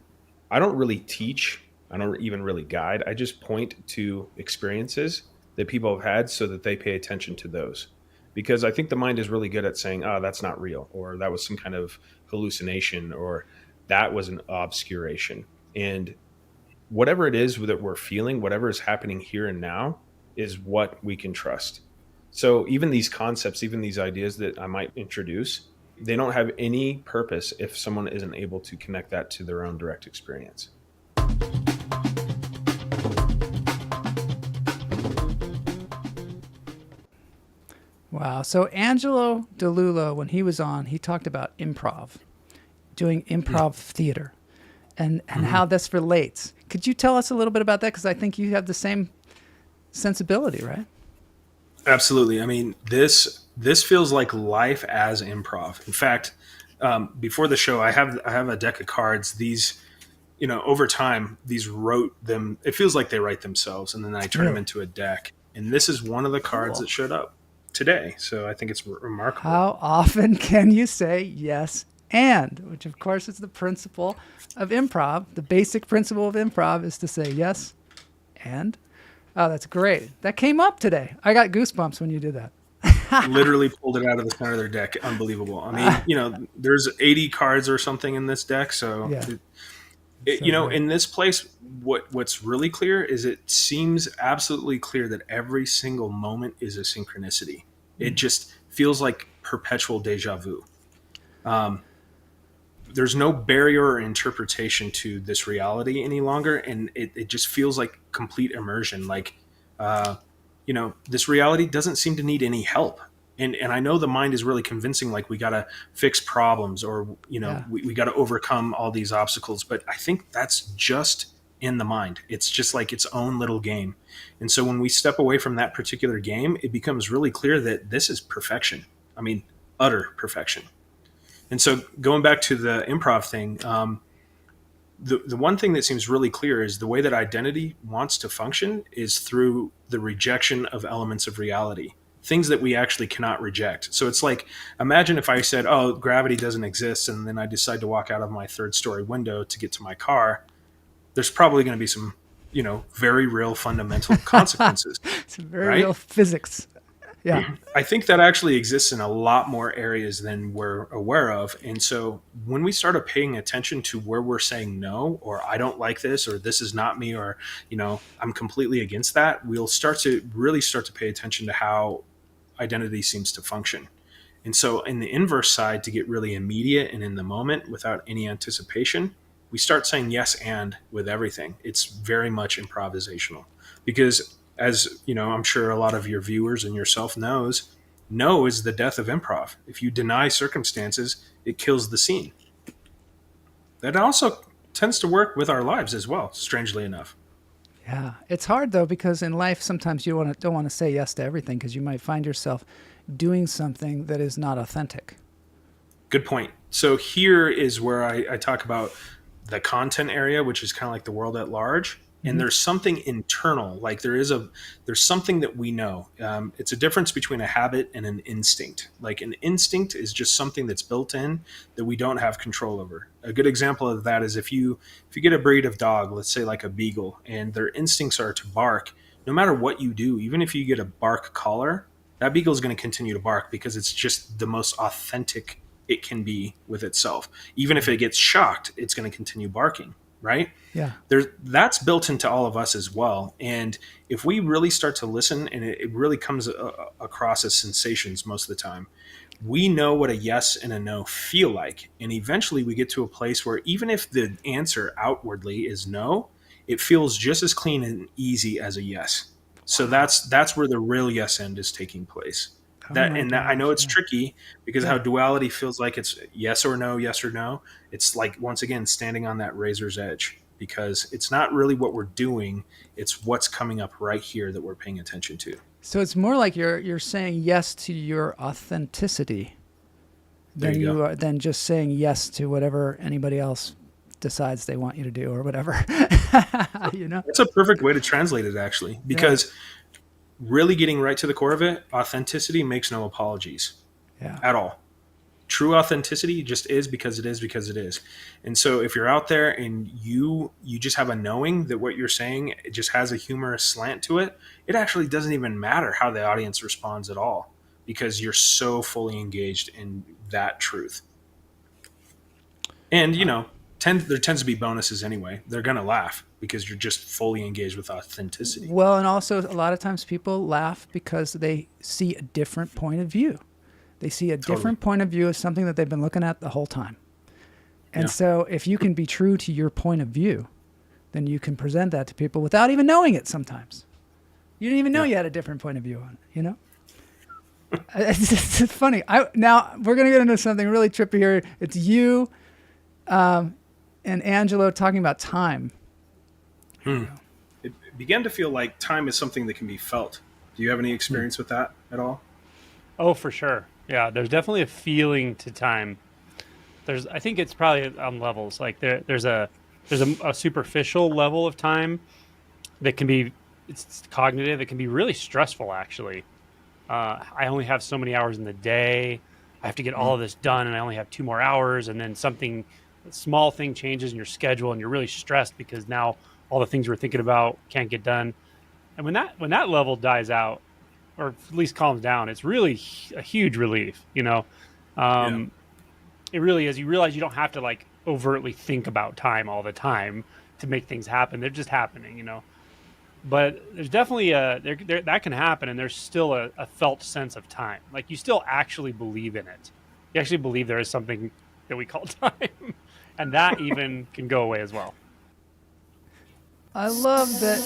I don't really teach. I don't even really guide. I just point to experiences that people have had so that they pay attention to those. Because I think the mind is really good at saying, oh, that's not real, or that was some kind of hallucination, or that was an obscuration. And whatever it is that we're feeling, whatever is happening here and now, is what we can trust. So even these concepts, even these ideas that I might introduce, they don't have any purpose if someone isn't able to connect that to their own direct experience. Wow. So Angelo DeLullo, when he was on, he talked about improv, doing improv theater, and how this relates. Could you tell us a little bit about that? Because I think you have the same sensibility, right? Absolutely. I mean, this feels like life as improv. In fact, before the show, I have a deck of cards. These, you know, over time, these wrote them. It feels like they write themselves, and then I turn them into a deck. And this is one of the cards that showed up today. So I think it's remarkable. How often can you say yes and? Which, of course, is the principle of improv. The basic principle of improv is to say yes and. Oh, that's great. That came up today. I got goosebumps when you did that. Literally pulled it out of the center of their deck. Unbelievable. I mean, you know, there's 80 cards or something in this deck. So, you know, in this place, what's really clear is it seems absolutely clear that every single moment is a synchronicity. It just feels like perpetual deja vu. There's no barrier or interpretation to this reality any longer. And it just feels like complete immersion. Like, you know, this reality doesn't seem to need any help. And I know the mind is really convincing, like we got to fix problems, or, you know, we got to overcome all these obstacles. But I think that's just in the mind. It's just like its own little game. And so when we step away from that particular game, it becomes really clear that this is perfection. I mean, utter perfection. And so going back to the improv thing, the one thing that seems really clear is the way that identity wants to function is through the rejection of elements of reality, things that we actually cannot reject. So it's like, imagine if I said, oh, gravity doesn't exist, and then I decide to walk out of my third story window to get to my car. There's probably going to be some, you know, very real fundamental consequences. It's very real physics. Yeah. I think that actually exists in a lot more areas than we're aware of. And so when we started paying attention to where we're saying no, or I don't like this, or this is not me, or, I'm completely against that, we'll start to pay attention to how identity seems to function. And so, in the inverse side, to get really immediate and in the moment without any anticipation, we start saying yes and with everything. It's very much improvisational because, as you know, I'm sure a lot of your viewers and yourself knows, no is the death of improv. If you deny circumstances, it kills the scene. That also tends to work with our lives as well, strangely enough. Yeah, it's hard though because in life sometimes you don't want to say yes to everything because you might find yourself doing something that is not authentic. Good point. So here is where I talk about the content area, which is kind of like the world at large. And there's something internal, like there's something that we know. It's a difference between a habit and an instinct. Like an instinct is just something that's built in that we don't have control over. A good example of that is if you get a breed of dog, let's say like a beagle, and their instincts are to bark. No matter what you do, even if you get a bark collar, that beagle is going to continue to bark because it's just the most authentic it can be with itself. Even if it gets shocked, it's going to continue barking, right? Yeah. That's built into all of us as well. And if we really start to listen, and it really comes across as sensations most of the time, we know what a yes and a no feel like. And eventually we get to a place where even if the answer outwardly is no, it feels just as clean and easy as a yes. So that's where the real yes end is taking place. That I know it's tricky because how duality feels like it's yes or no, yes or no. It's like, once again, standing on that razor's edge because it's not really what we're doing. It's what's coming up right here that we're paying attention to. So it's more like you're saying yes to your authenticity than just saying yes to whatever anybody else decides they want you to do or whatever. It's a perfect way to translate it, actually, because really getting right to the core of it, authenticity makes no apologies at all. True authenticity just is because it is because it is. And so if you're out there and you just have a knowing that what you're saying, it just has a humorous slant to it, it actually doesn't even matter how the audience responds at all because you're so fully engaged in that truth. And, there tends to be bonuses anyway. They're going to laugh because you're just fully engaged with authenticity. Well, and also a lot of times people laugh because they see a different point of view. They see a different point of view of something that they've been looking at the whole time. And so if you can be true to your point of view, then you can present that to people without even knowing it sometimes. You didn't even know you had a different point of view on it, It's funny. Now, we're going to get into something really trippy here. It's you and Angelo talking about time. It began to feel like time is something that can be felt. Do you have any experience with that at all? Oh, for sure. Yeah, there's definitely a feeling to time. I think it's probably on levels. Like there's a superficial level of time that can be, it's cognitive. It can be really stressful, actually. I only have so many hours in the day. I have to get all of this done, and I only have 2 more hours. And then a small thing changes in your schedule, and you're really stressed because now all the things you were thinking about can't get done. And when that level dies out, or at least calms down, it's really a huge relief, It really is. You realize you don't have to like overtly think about time all the time to make things happen. They're just happening, But there's definitely that can happen, and there's still a felt sense of time. Like you still actually believe in it. You actually believe there is something that we call time, and that even can go away as well. I love that.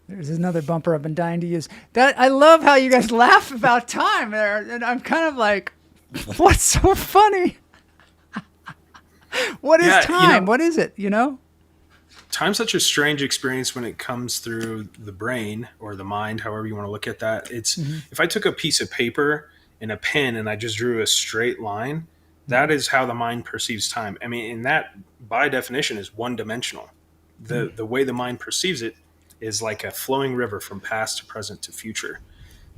There's another bumper I've been dying to use. That I love how you guys laugh about time there, and I'm kind of like, what's so funny? What is time? What is it? Time's such a strange experience when it comes through the brain or the mind, however you want to look at that. It's if I took a piece of paper and a pen and I just drew a straight line, that is how the mind perceives time. I mean, and that by definition is one dimensional. The way the mind perceives it is like a flowing river from past to present to future.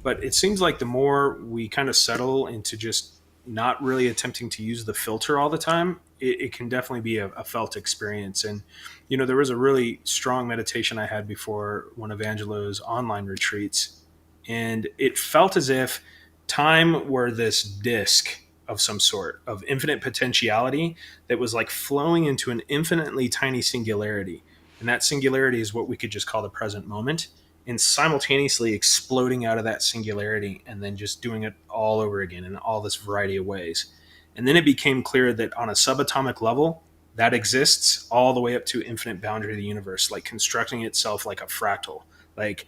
But it seems like the more we kind of settle into just not really attempting to use the filter all the time, it can definitely be a felt experience. And, there was a really strong meditation I had before one of Angelo's online retreats. And it felt as if time were this disc of some sort of infinite potentiality that was like flowing into an infinitely tiny singularity. And that singularity is what we could just call the present moment, and simultaneously exploding out of that singularity and then just doing it all over again in all this variety of ways. And then it became clear that on a subatomic level, that exists all the way up to infinite boundary of the universe, like constructing itself like a fractal, like,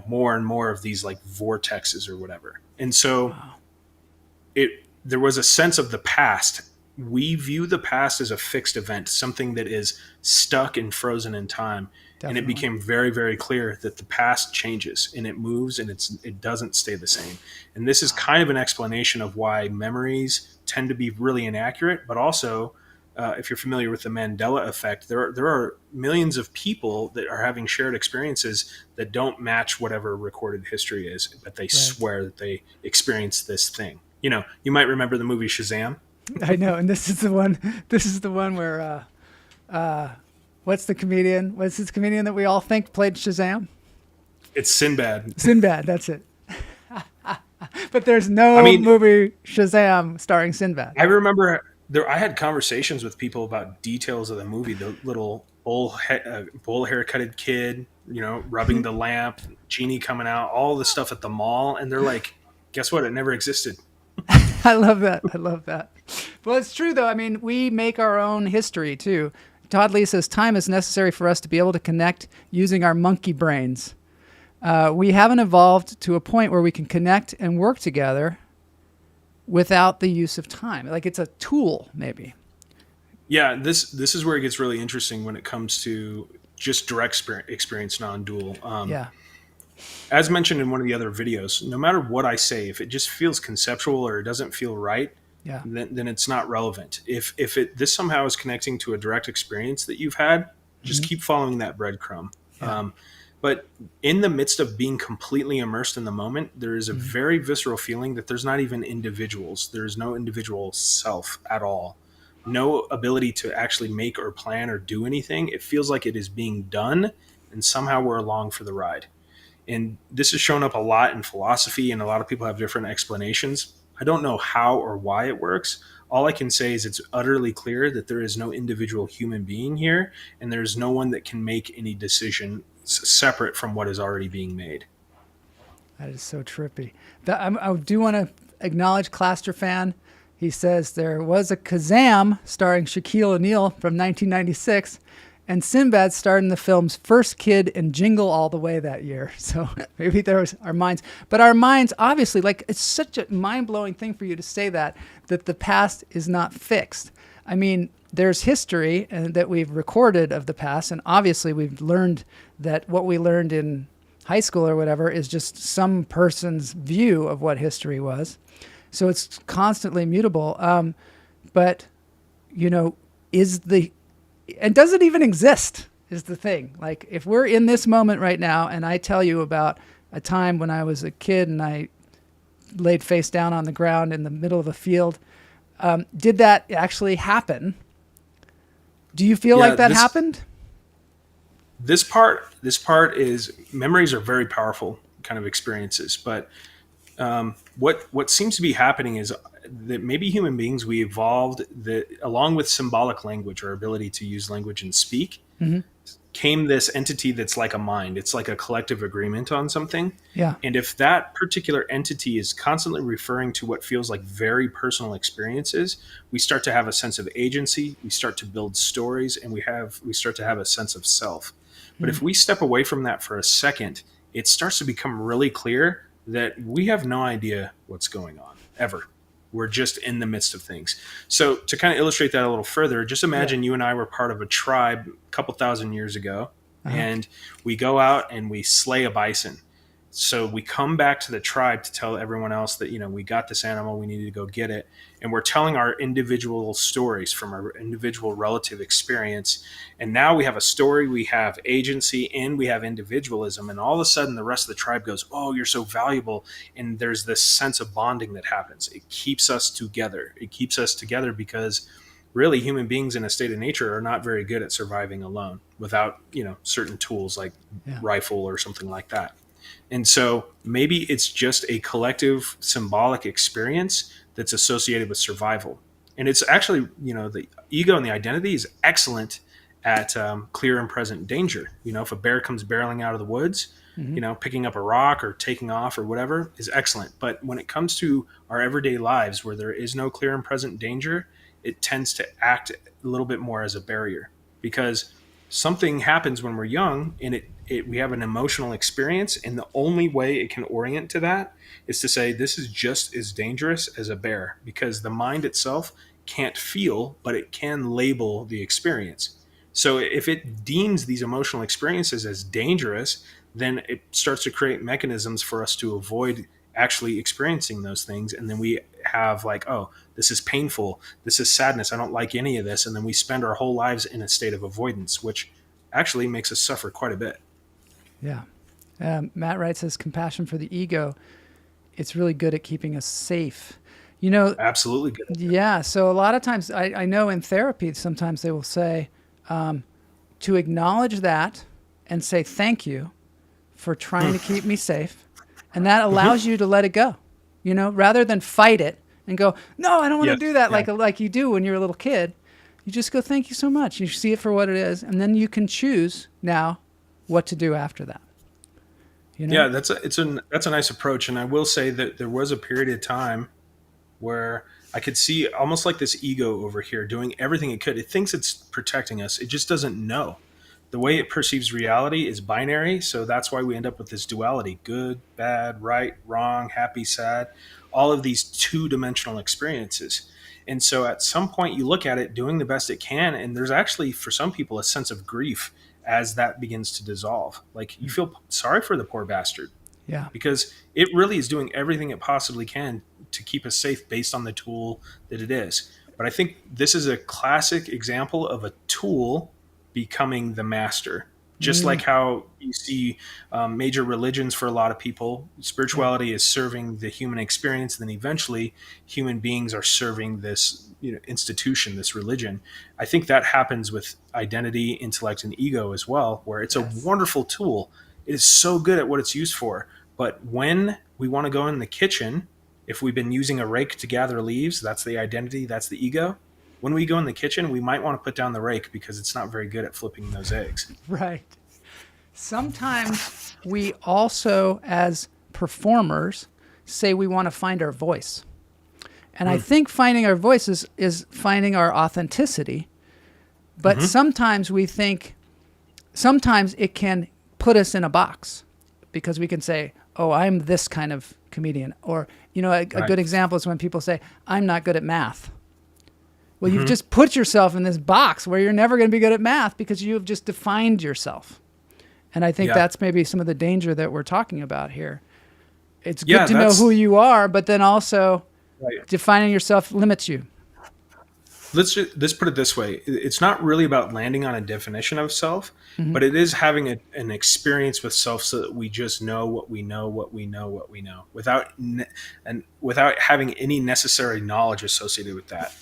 more and more of these like vortexes or whatever. And so there was a sense of the past. We view the past as a fixed event, something that is stuck and frozen in time. Definitely. And it became very, very clear that the past changes and it moves and it doesn't stay the same. And this is kind of an explanation of why memories tend to be really inaccurate, but also, if you're familiar with the Mandela effect, there are millions of people that are having shared experiences that don't match whatever recorded history is, but they swear that they experienced this thing. You might remember the movie Shazam. I know, and this is the one. This is the one where, what's the comedian? What's this comedian that we all think played Shazam? It's Sinbad. Sinbad, that's it. But there's no movie Shazam starring Sinbad. I remember I had conversations with people about details of the movie. The little bowl haircutted kid, rubbing the lamp, genie coming out, all the stuff at the mall, and they're like, "Guess what? It never existed." I love that. Well, it's true, though. I mean, we make our own history, too. Todd Lee says, time is necessary for us to be able to connect using our monkey brains. We haven't evolved to a point where we can connect and work together without the use of time. Like it's a tool, maybe. Yeah, this is where it gets really interesting when it comes to just direct experience non-dual. As mentioned in one of the other videos, no matter what I say, if it just feels conceptual or it doesn't feel right, then it's not relevant. If this somehow is connecting to a direct experience that you've had, just keep following that breadcrumb. Yeah. But in the midst of being completely immersed in the moment, there is a very visceral feeling that there's not even individuals. There is no individual self at all. No ability to actually make or plan or do anything. It feels like it is being done, and somehow we're along for the ride. And this has shown up a lot in philosophy, and a lot of people have different explanations. I don't know how or why it works. All I can say is it's utterly clear that there is no individual human being here, and there's no one that can make any decision separate from what is already being made. That is so trippy. I do want to acknowledge Claster Fan. He says there was a Kazam starring Shaquille O'Neal from 1996, and Sinbad starred in the film's First Kid and Jingle All the Way that year. So maybe there was our minds. But our minds, obviously, like it's such a mind-blowing thing for you to say that the past is not fixed. I mean, there's history that we've recorded of the past, and obviously we've learned that what we learned in high school or whatever is just some person's view of what history was. So it's constantly mutable. But, and does it even exist is the thing. Like if we're in this moment right now and I tell you about a time when I was a kid and I laid face down on the ground in the middle of a field, did that actually happen? Do you feel like that happened? This part is memories are very powerful kind of experiences, but what seems to be happening is that maybe human beings, we evolved that along with symbolic language or ability to use language and speak, came this entity that's like a mind. It's like a collective agreement on something. Yeah. And if that particular entity is constantly referring to what feels like very personal experiences, we start to have a sense of agency. We start to build stories, and we start to have a sense of self. But if we step away from that for a second, it starts to become really clear that we have no idea what's going on ever. We're just in the midst of things. So to kind of illustrate that a little further, just imagine you and I were part of a tribe a couple thousand years ago, and we go out and we slay a bison. So we come back to the tribe to tell everyone else that, we got this animal, we need to go get it. And we're telling our individual stories from our individual relative experience. And now we have a story, we have agency, and we have individualism. And all of a sudden the rest of the tribe goes, oh, you're so valuable. And there's this sense of bonding that happens. It keeps us together. It keeps us together because really human beings in a state of nature are not very good at surviving alone without, certain tools like Yeah. rifle or something like that. And so maybe it's just a collective symbolic experience that's associated with survival. And it's actually, the ego and the identity is excellent at clear and present danger. If a bear comes barreling out of the woods, picking up a rock or taking off or whatever is excellent. But when it comes to our everyday lives where there is no clear and present danger, it tends to act a little bit more as a barrier, because something happens when we're young and we have an emotional experience, and the only way it can orient to that is to say this is just as dangerous as a bear, because the mind itself can't feel, but it can label the experience. So if it deems these emotional experiences as dangerous, then it starts to create mechanisms for us to avoid actually experiencing those things. And then we have like, oh, this is painful, this is sadness, I don't like any of this. And then we spend our whole lives in a state of avoidance, which actually makes us suffer quite a bit. Yeah. Matt Wright says compassion for the ego. It's really good at keeping us safe. Absolutely good. Yeah. So a lot of times I know in therapy, sometimes they will say to acknowledge that and say, thank you for trying to keep me safe. And that allows you to let it go, rather than fight it and go, no, I don't want to do that. Yeah. Like you do when you're a little kid. You just go, thank you so much. You see it for what it is. And then you can choose now what to do after that. Yeah, that's a nice approach. And I will say that there was a period of time where I could see almost like this ego over here doing everything it could. It thinks it's protecting us. It just doesn't know. The way it perceives reality is binary. So that's why we end up with this duality: good, bad, right, wrong, happy, sad, all of these two-dimensional experiences. And so at some point you look at it doing the best it can. And there's actually, for some people, a sense of grief as that begins to dissolve. Like you feel sorry for the poor bastard. Yeah. Because it really is doing everything it possibly can to keep us safe based on the tool that it is. But I think this is a classic example of a tool becoming the master. Just like how you see major religions for a lot of people, spirituality is serving the human experience, and then eventually human beings are serving this institution, this religion. I think that happens with identity, intellect, and ego as well, where it's a wonderful tool. It is so good at what it's used for. But when we want to go in the kitchen, if we've been using a rake to gather leaves, that's the identity, that's the ego. When we go in the kitchen, we might want to put down the rake because it's not very good at flipping those eggs. Right. Sometimes we also, as performers, say we want to find our voice. And I think finding our voice is finding our authenticity. But sometimes we think, sometimes it can put us in a box because we can say, oh, I'm this kind of comedian. Or, a good example is when people say, I'm not good at math. Well, you've just put yourself in this box where you're never going to be good at math because you've just defined yourself. And I think that's maybe some of the danger that we're talking about here. It's good to know who you are, but then also defining yourself limits you. Let's put it this way. It's not really about landing on a definition of self, but it is having an experience with self so that we just know what we know, without having any necessary knowledge associated with that.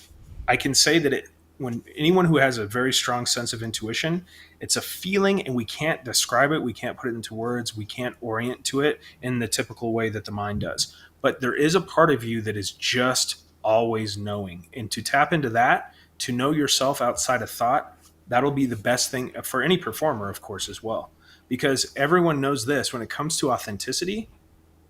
I can say that when anyone who has a very strong sense of intuition, it's a feeling and we can't describe it. We can't put it into words. We can't orient to it in the typical way that the mind does. But there is a part of you that is just always knowing. And to tap into that, to know yourself outside of thought, that'll be the best thing for any performer, of course, as well. Because everyone knows this, when it comes to authenticity,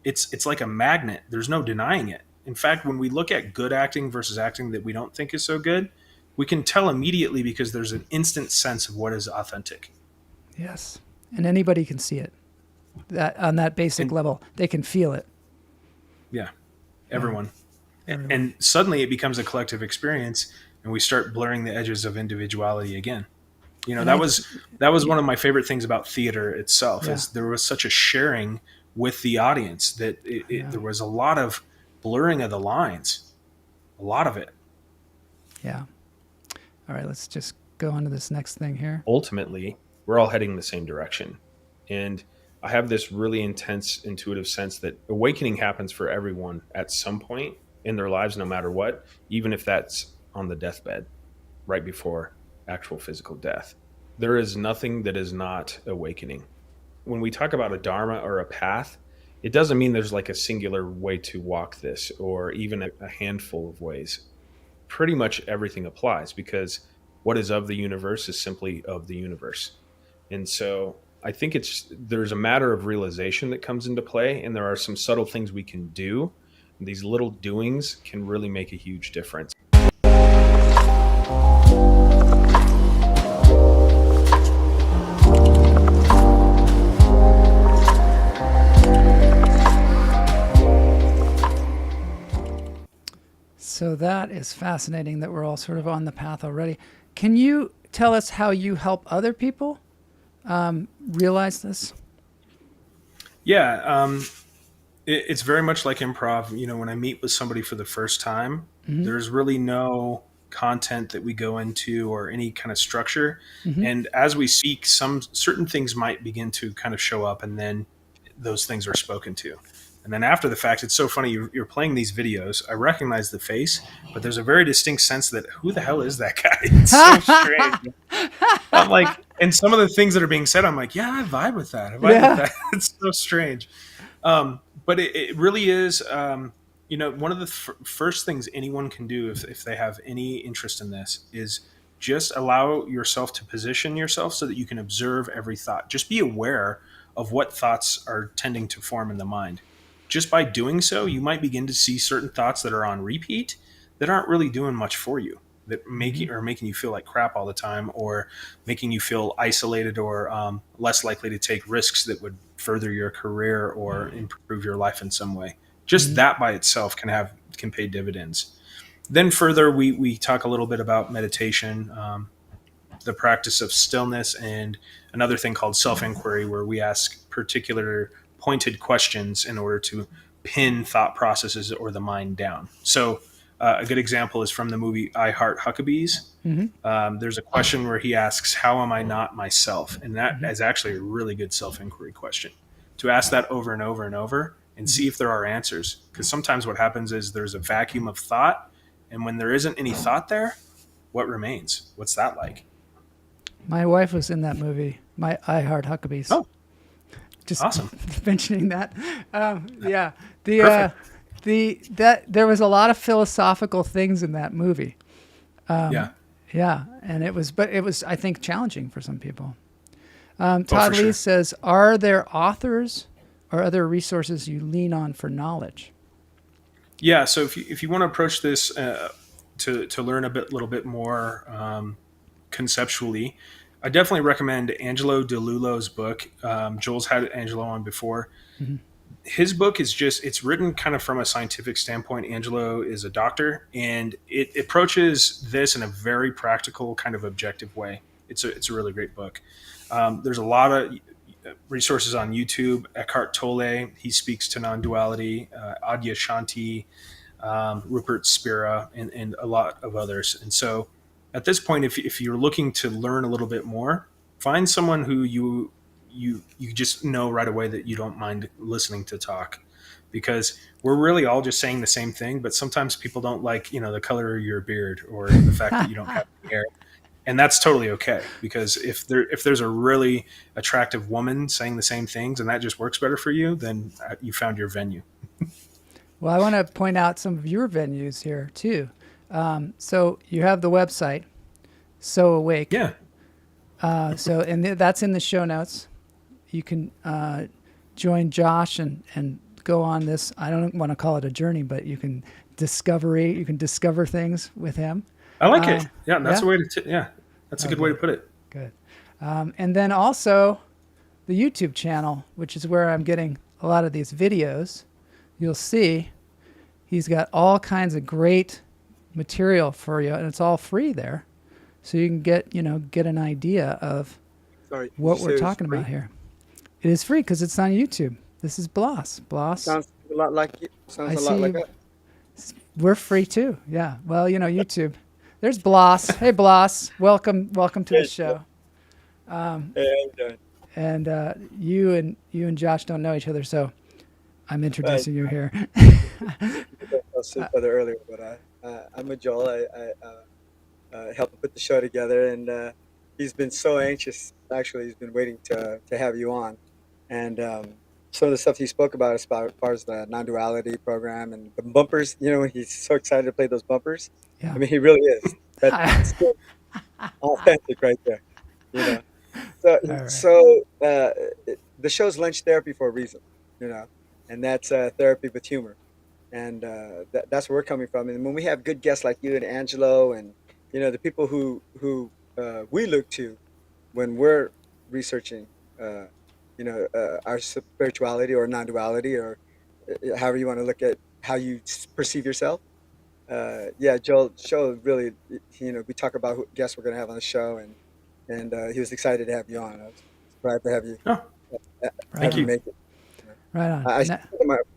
it's like a magnet. There's no denying it. In fact, when we look at good acting versus acting that we don't think is so good, we can tell immediately because there's an instant sense of what is authentic. Yes. And anybody can see it. That on that basic level, they can feel it. Yeah. Everyone. And suddenly it becomes a collective experience and we start blurring the edges of individuality again. That was one of my favorite things about theater itself is there was such a sharing with the audience that there was a lot of blurring of the lines, a lot of it. Yeah. All right, let's just go on to this next thing here. Ultimately, we're all heading the same direction. And I have this really intense intuitive sense that awakening happens for everyone at some point in their lives, no matter what, even if that's on the deathbed. right before actual physical death. There is nothing that is not awakening. When we talk about a dharma or a path, it doesn't mean there's like a singular way to walk this or even a handful of ways. Pretty much everything applies because what is of the universe is simply of the universe. And so I think there's a matter of realization that comes into play, and there are some subtle things we can do. And these little doings can really make a huge difference. So that is fascinating that we're all sort of on the path already. Can you tell us how you help other people realize this? Yeah, it's very much like improv. You know, when I meet with somebody for the first time, there's really no content that we go into or any kind of structure. And as we speak, some certain things might begin to kind of show up, and then those things are spoken to. And then after the fact, it's so funny. You're playing these videos. I recognize the face, but there's a very distinct sense that who the hell is that guy? It's so strange. I'm like, and some of the things that are being said, I'm like, yeah, I vibe with that. I vibe with that. It's so strange. But it really is, you know, one of the first things anyone can do if they have any interest in this is just allow yourself to position yourself so that you can observe every thought. Just be aware of what thoughts are tending to form in the mind. Just by doing so, you might begin to see certain thoughts that are on repeat that aren't really doing much for you, that making you feel like crap all the time, or making you feel isolated, or less likely to take risks that would further your career or improve your life in some way. Just that by itself can pay dividends. Then further, we talk a little bit about meditation, the practice of stillness, and another thing called self-inquiry, where we ask particular pointed questions in order to pin thought processes or the mind down. So a good example is from the movie I Heart Huckabees. There's a question where he asks, how am I not myself? And that is actually a really good self-inquiry question. To ask that over and over and over and see if there are answers. Because sometimes what happens is there's a vacuum of thought, and when there isn't any thought there, what remains? What's that like? My wife was in that movie, I Heart Huckabees. Oh, just awesome. mentioning that. Yeah, there was a lot of philosophical things in that movie. Yeah, and it was I think challenging for some people. Todd Lee sure. says, are there authors or other resources you lean on for knowledge? Yeah. So if you want to approach this to learn a little bit more conceptually, I definitely recommend Angelo DeLullo's book. Joel's had Angelo on before. His book is it's written kind of from a scientific standpoint. Angelo is a doctor, and it approaches this in a very practical, kind of objective way. It's a really great book. There's a lot of resources on YouTube. Eckhart Tolle, he speaks to non-duality. Adyashanti, Rupert Spira, and a lot of others. And so at this point, if you're looking to learn a little bit more, find someone who you just know right away that you don't mind listening to talk, because we're really all just saying the same thing, but sometimes people don't like, the color of your beard or the fact that you don't have any hair. And that's totally okay, because if there's a really attractive woman saying the same things and that just works better for you, then you found your venue. Well, I want to point out some of your venues here too. So you have the website, So Awake. Yeah. And that's in the show notes. You can join Josh and go on this. I don't want to call it a journey, but you can discover things with him. I like it. Yeah, that's a way to. That's a good way to put it. Good. And then also the YouTube channel, which is where I'm getting a lot of these videos. You'll see he's got all kinds of great material for you, and it's all free there, so you can get an idea of what we're talking about here. It is free because it's on YouTube. This is Bloss. Sounds a lot like it. We're free too. Yeah. Well, YouTube. There's Bloss. Hey, Bloss. Welcome to the show. And you and Josh don't know each other, so I'm introducing you here. I was earlier, but I'm a Joel. helping put the show together. And he's been so anxious. Actually, he's been waiting to have you on. And some of the stuff he spoke about as far as the non-duality program and the bumpers. You know, he's so excited to play those bumpers. Yeah. I mean, he really is. That's so authentic right there. You know. So, All right. the show's lunch therapy for a reason, you know, and that's therapy with humor, and that's where we're coming from. And when we have good guests like you and Angelo, and you know the people who we look to when we're researching, our spirituality or non-duality, or however you want to look at how you perceive yourself. Yeah, Joel, show really, we talk about who guests we're going to have on the show, and he was excited to have you on. I was glad to have you Oh, Right you. on. make it. Right on. I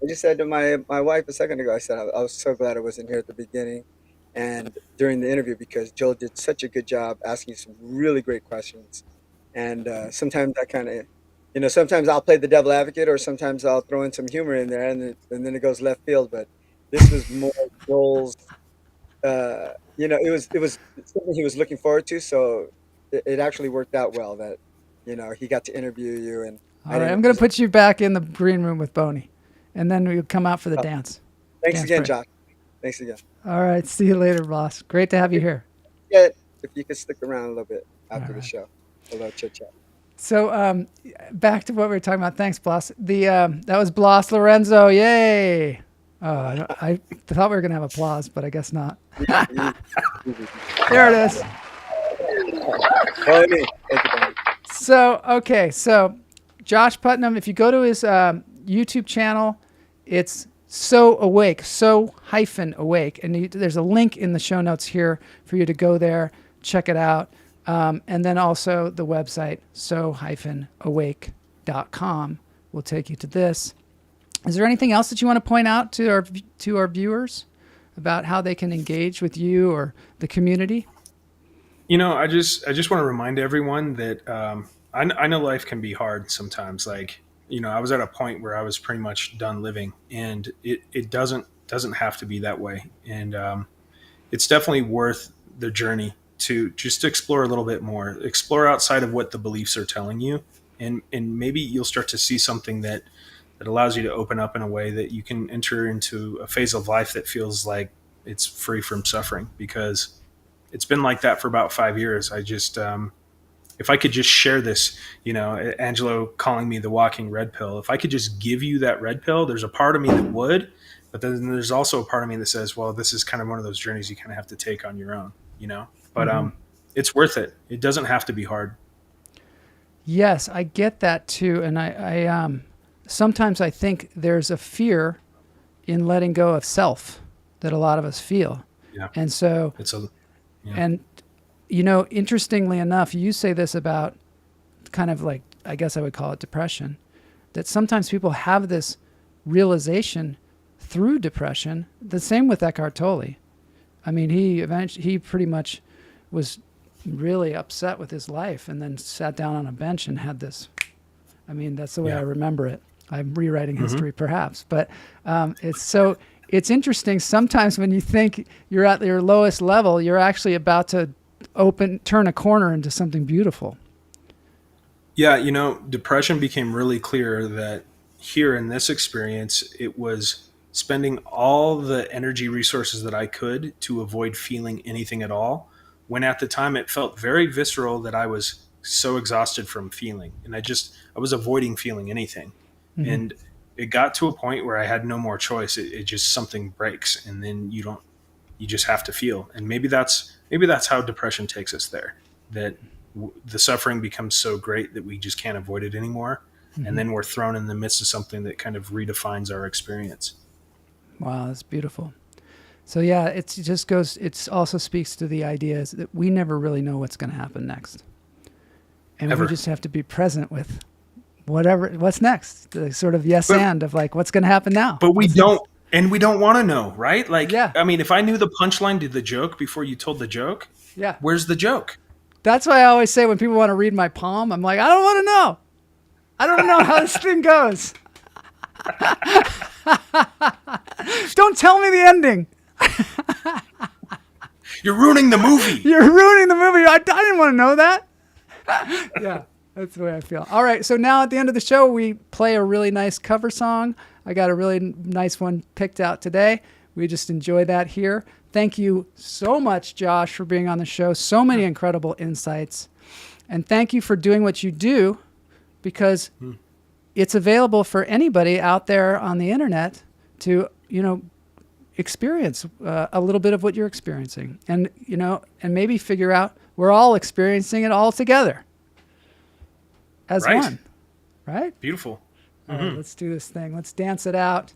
just said to my wife a second ago. I said I was so glad I wasn't here at the beginning and during the interview because Joel did such a good job asking some really great questions. And sometimes I kind of, sometimes I'll play the devil advocate, or sometimes I'll throw in some humor in there, and then it goes left field. But this was more Joel's. It was something he was looking forward to, so it actually worked out well that he got to interview you. And All right, I'm going to put you back in the green room with Boney, and then we'll come out for the dance. Thanks Dance again, break. Josh. Thanks again. All right, see you later, boss. Great to have you here. Yeah, if you could stick around a little bit after the right. show, a little chit chat. So back to what we were talking about. Thanks, Blas. That was Blas Lorenzo. Yay! Oh, I thought we were going to have applause, but I guess not. There it is. Follow me. Thank you, Bonnie. So Josh Putnam, if you go to his YouTube channel, it's So Awake, So-Awake. And there's a link in the show notes here for you to go there, check it out. And then also the website, so-awake.com will take you to this. Is there anything else that you want to point out to our viewers about how they can engage with you or the community? I just want to remind everyone that I know life can be hard sometimes. Like, I was at a point where I was pretty much done living, and it doesn't have to be that way. And it's definitely worth the journey to just explore a little bit more, explore outside of what the beliefs are telling you, and maybe you'll start to see something that allows you to open up in a way that you can enter into a phase of life that feels like it's free from suffering, because it's been like that for about 5 years. I just, if I could just share this, Angelo calling me the walking red pill, if I could just give you that red pill, there's a part of me that would, but then there's also a part of me that says, well, this is kind of one of those journeys you kind of have to take on your own, but it's worth it. It doesn't have to be hard. Yes, I get that too. And I sometimes I think there's a fear in letting go of self that a lot of us feel. Yeah. And so, and interestingly enough, you say this about kind of like, I guess I would call it depression, that sometimes people have this realization through depression. The same with Eckhart Tolle. I mean, he pretty much was really upset with his life and then sat down on a bench and had this. I mean, that's the way I remember it. I'm rewriting history perhaps, but it's interesting. Sometimes when you think you're at your lowest level, you're actually about to turn a corner into something beautiful. Yeah. Depression became really clear that here in this experience, it was spending all the energy resources that I could to avoid feeling anything at all, when at the time it felt very visceral that I was so exhausted from feeling. And I was avoiding feeling anything. Mm-hmm. And it got to a point where I had no more choice. It just, something breaks, and then you just have to feel. And maybe that's how depression takes us there, that the suffering becomes so great that we just can't avoid it anymore. Mm-hmm. And then we're thrown in the midst of something that kind of redefines our experience. Wow, that's beautiful. So yeah, it also speaks to the idea is that we never really know what's going to happen next. And we just have to be present with what's next, the sort of and of like, what's going to happen now? But we don't want to know, right? Like, yeah. I mean, if I knew the punchline to the joke before you told the joke, where's the joke? That's why I always say when people want to read my palm, I'm like, I don't want to know. I don't know how this thing goes. Don't tell me the ending. You're ruining the movie. You're ruining the movie. I didn't want to know that. Yeah, that's the way I feel. All right, so now at the end of the show, we play a really nice cover song. I got a really nice one picked out today. We just enjoy that here. Thank you so much, Josh, for being on the show. So many incredible insights. And thank you for doing what you do, because it's available for anybody out there on the internet to, experience a little bit of what you're experiencing. And, and maybe figure out we're all experiencing it all together as one. Right? Beautiful. All right, let's do this thing. Let's dance it out.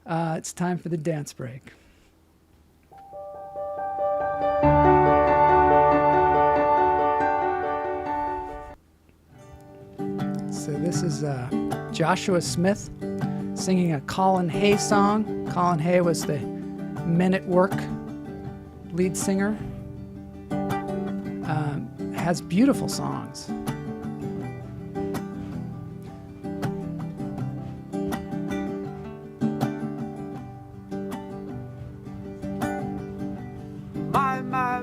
It's time for the dance break. So this is Joshua Smith singing a Colin Hay song. Colin Hay was the Men at Work lead singer. Has beautiful songs.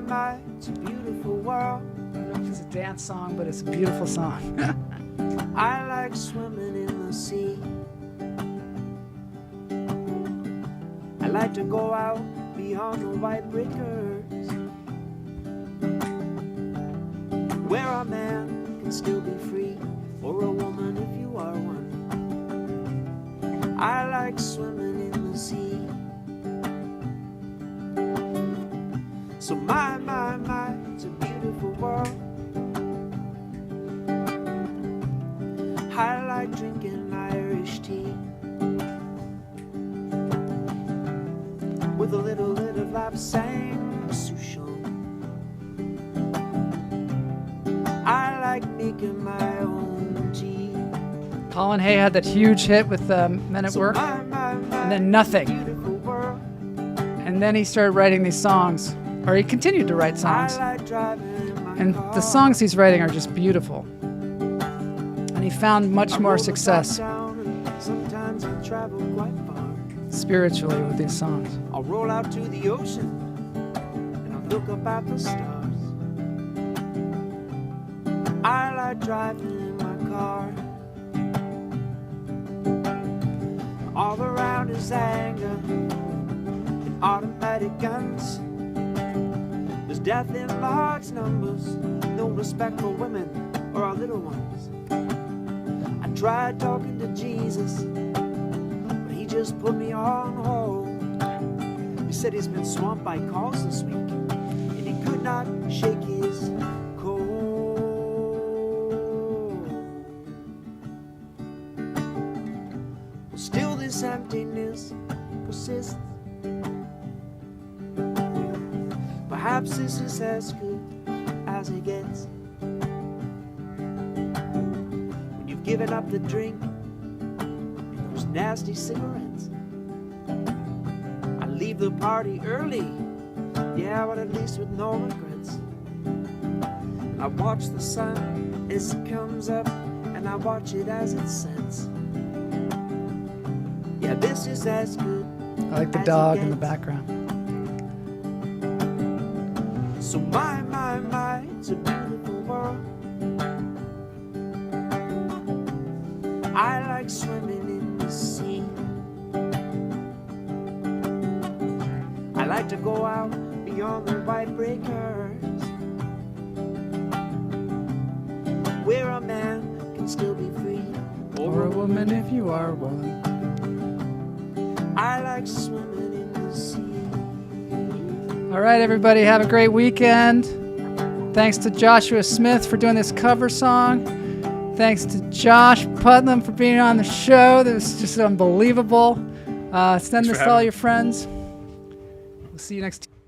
My, it's a beautiful world. I don't know if it's a dance song, but it's a beautiful song. I like swimming in the sea. I like to go out beyond the white breakers, where a man can still be free, or a woman if you are one. I like swimming in the sea. So my, it's a beautiful world. I like drinking Irish tea with a little of lapsang souchong. I like making my own tea. Colin Hay had that huge hit with Men at Work, and then nothing. And then he started writing these songs, or he continued to write songs. And the songs he's writing are just beautiful. And he found much more success spiritually with these songs. I'll roll out to the ocean and I'll look up at the stars. I like driving in my car. All around is anger and automatic guns. There's death in large numbers, no respect for women or our little ones. I tried talking to Jesus, but he just put me on hold. He said he's been swamped by calls this week, and he could not shake his cold. Well, still this emptiness persists. Perhaps this is as good as it gets. When you've given up the drink and those nasty cigarettes, I leave the party early, yeah, but at least with no regrets. And I watch the sun as it comes up, and I watch it as it sets. Yeah, this is as good. I like the dog in the background. So my, it's a beautiful world. I like swimming in the sea. I like to go out beyond the white breakers, where a man can still be free, Or a woman if you are one. I like swimming in the sea. All right, everybody, have a great weekend. Thanks to Joshua Smith for doing this cover song. Thanks to Josh Putnam for being on the show. That was just unbelievable. Send this to all your friends. We'll see you next time.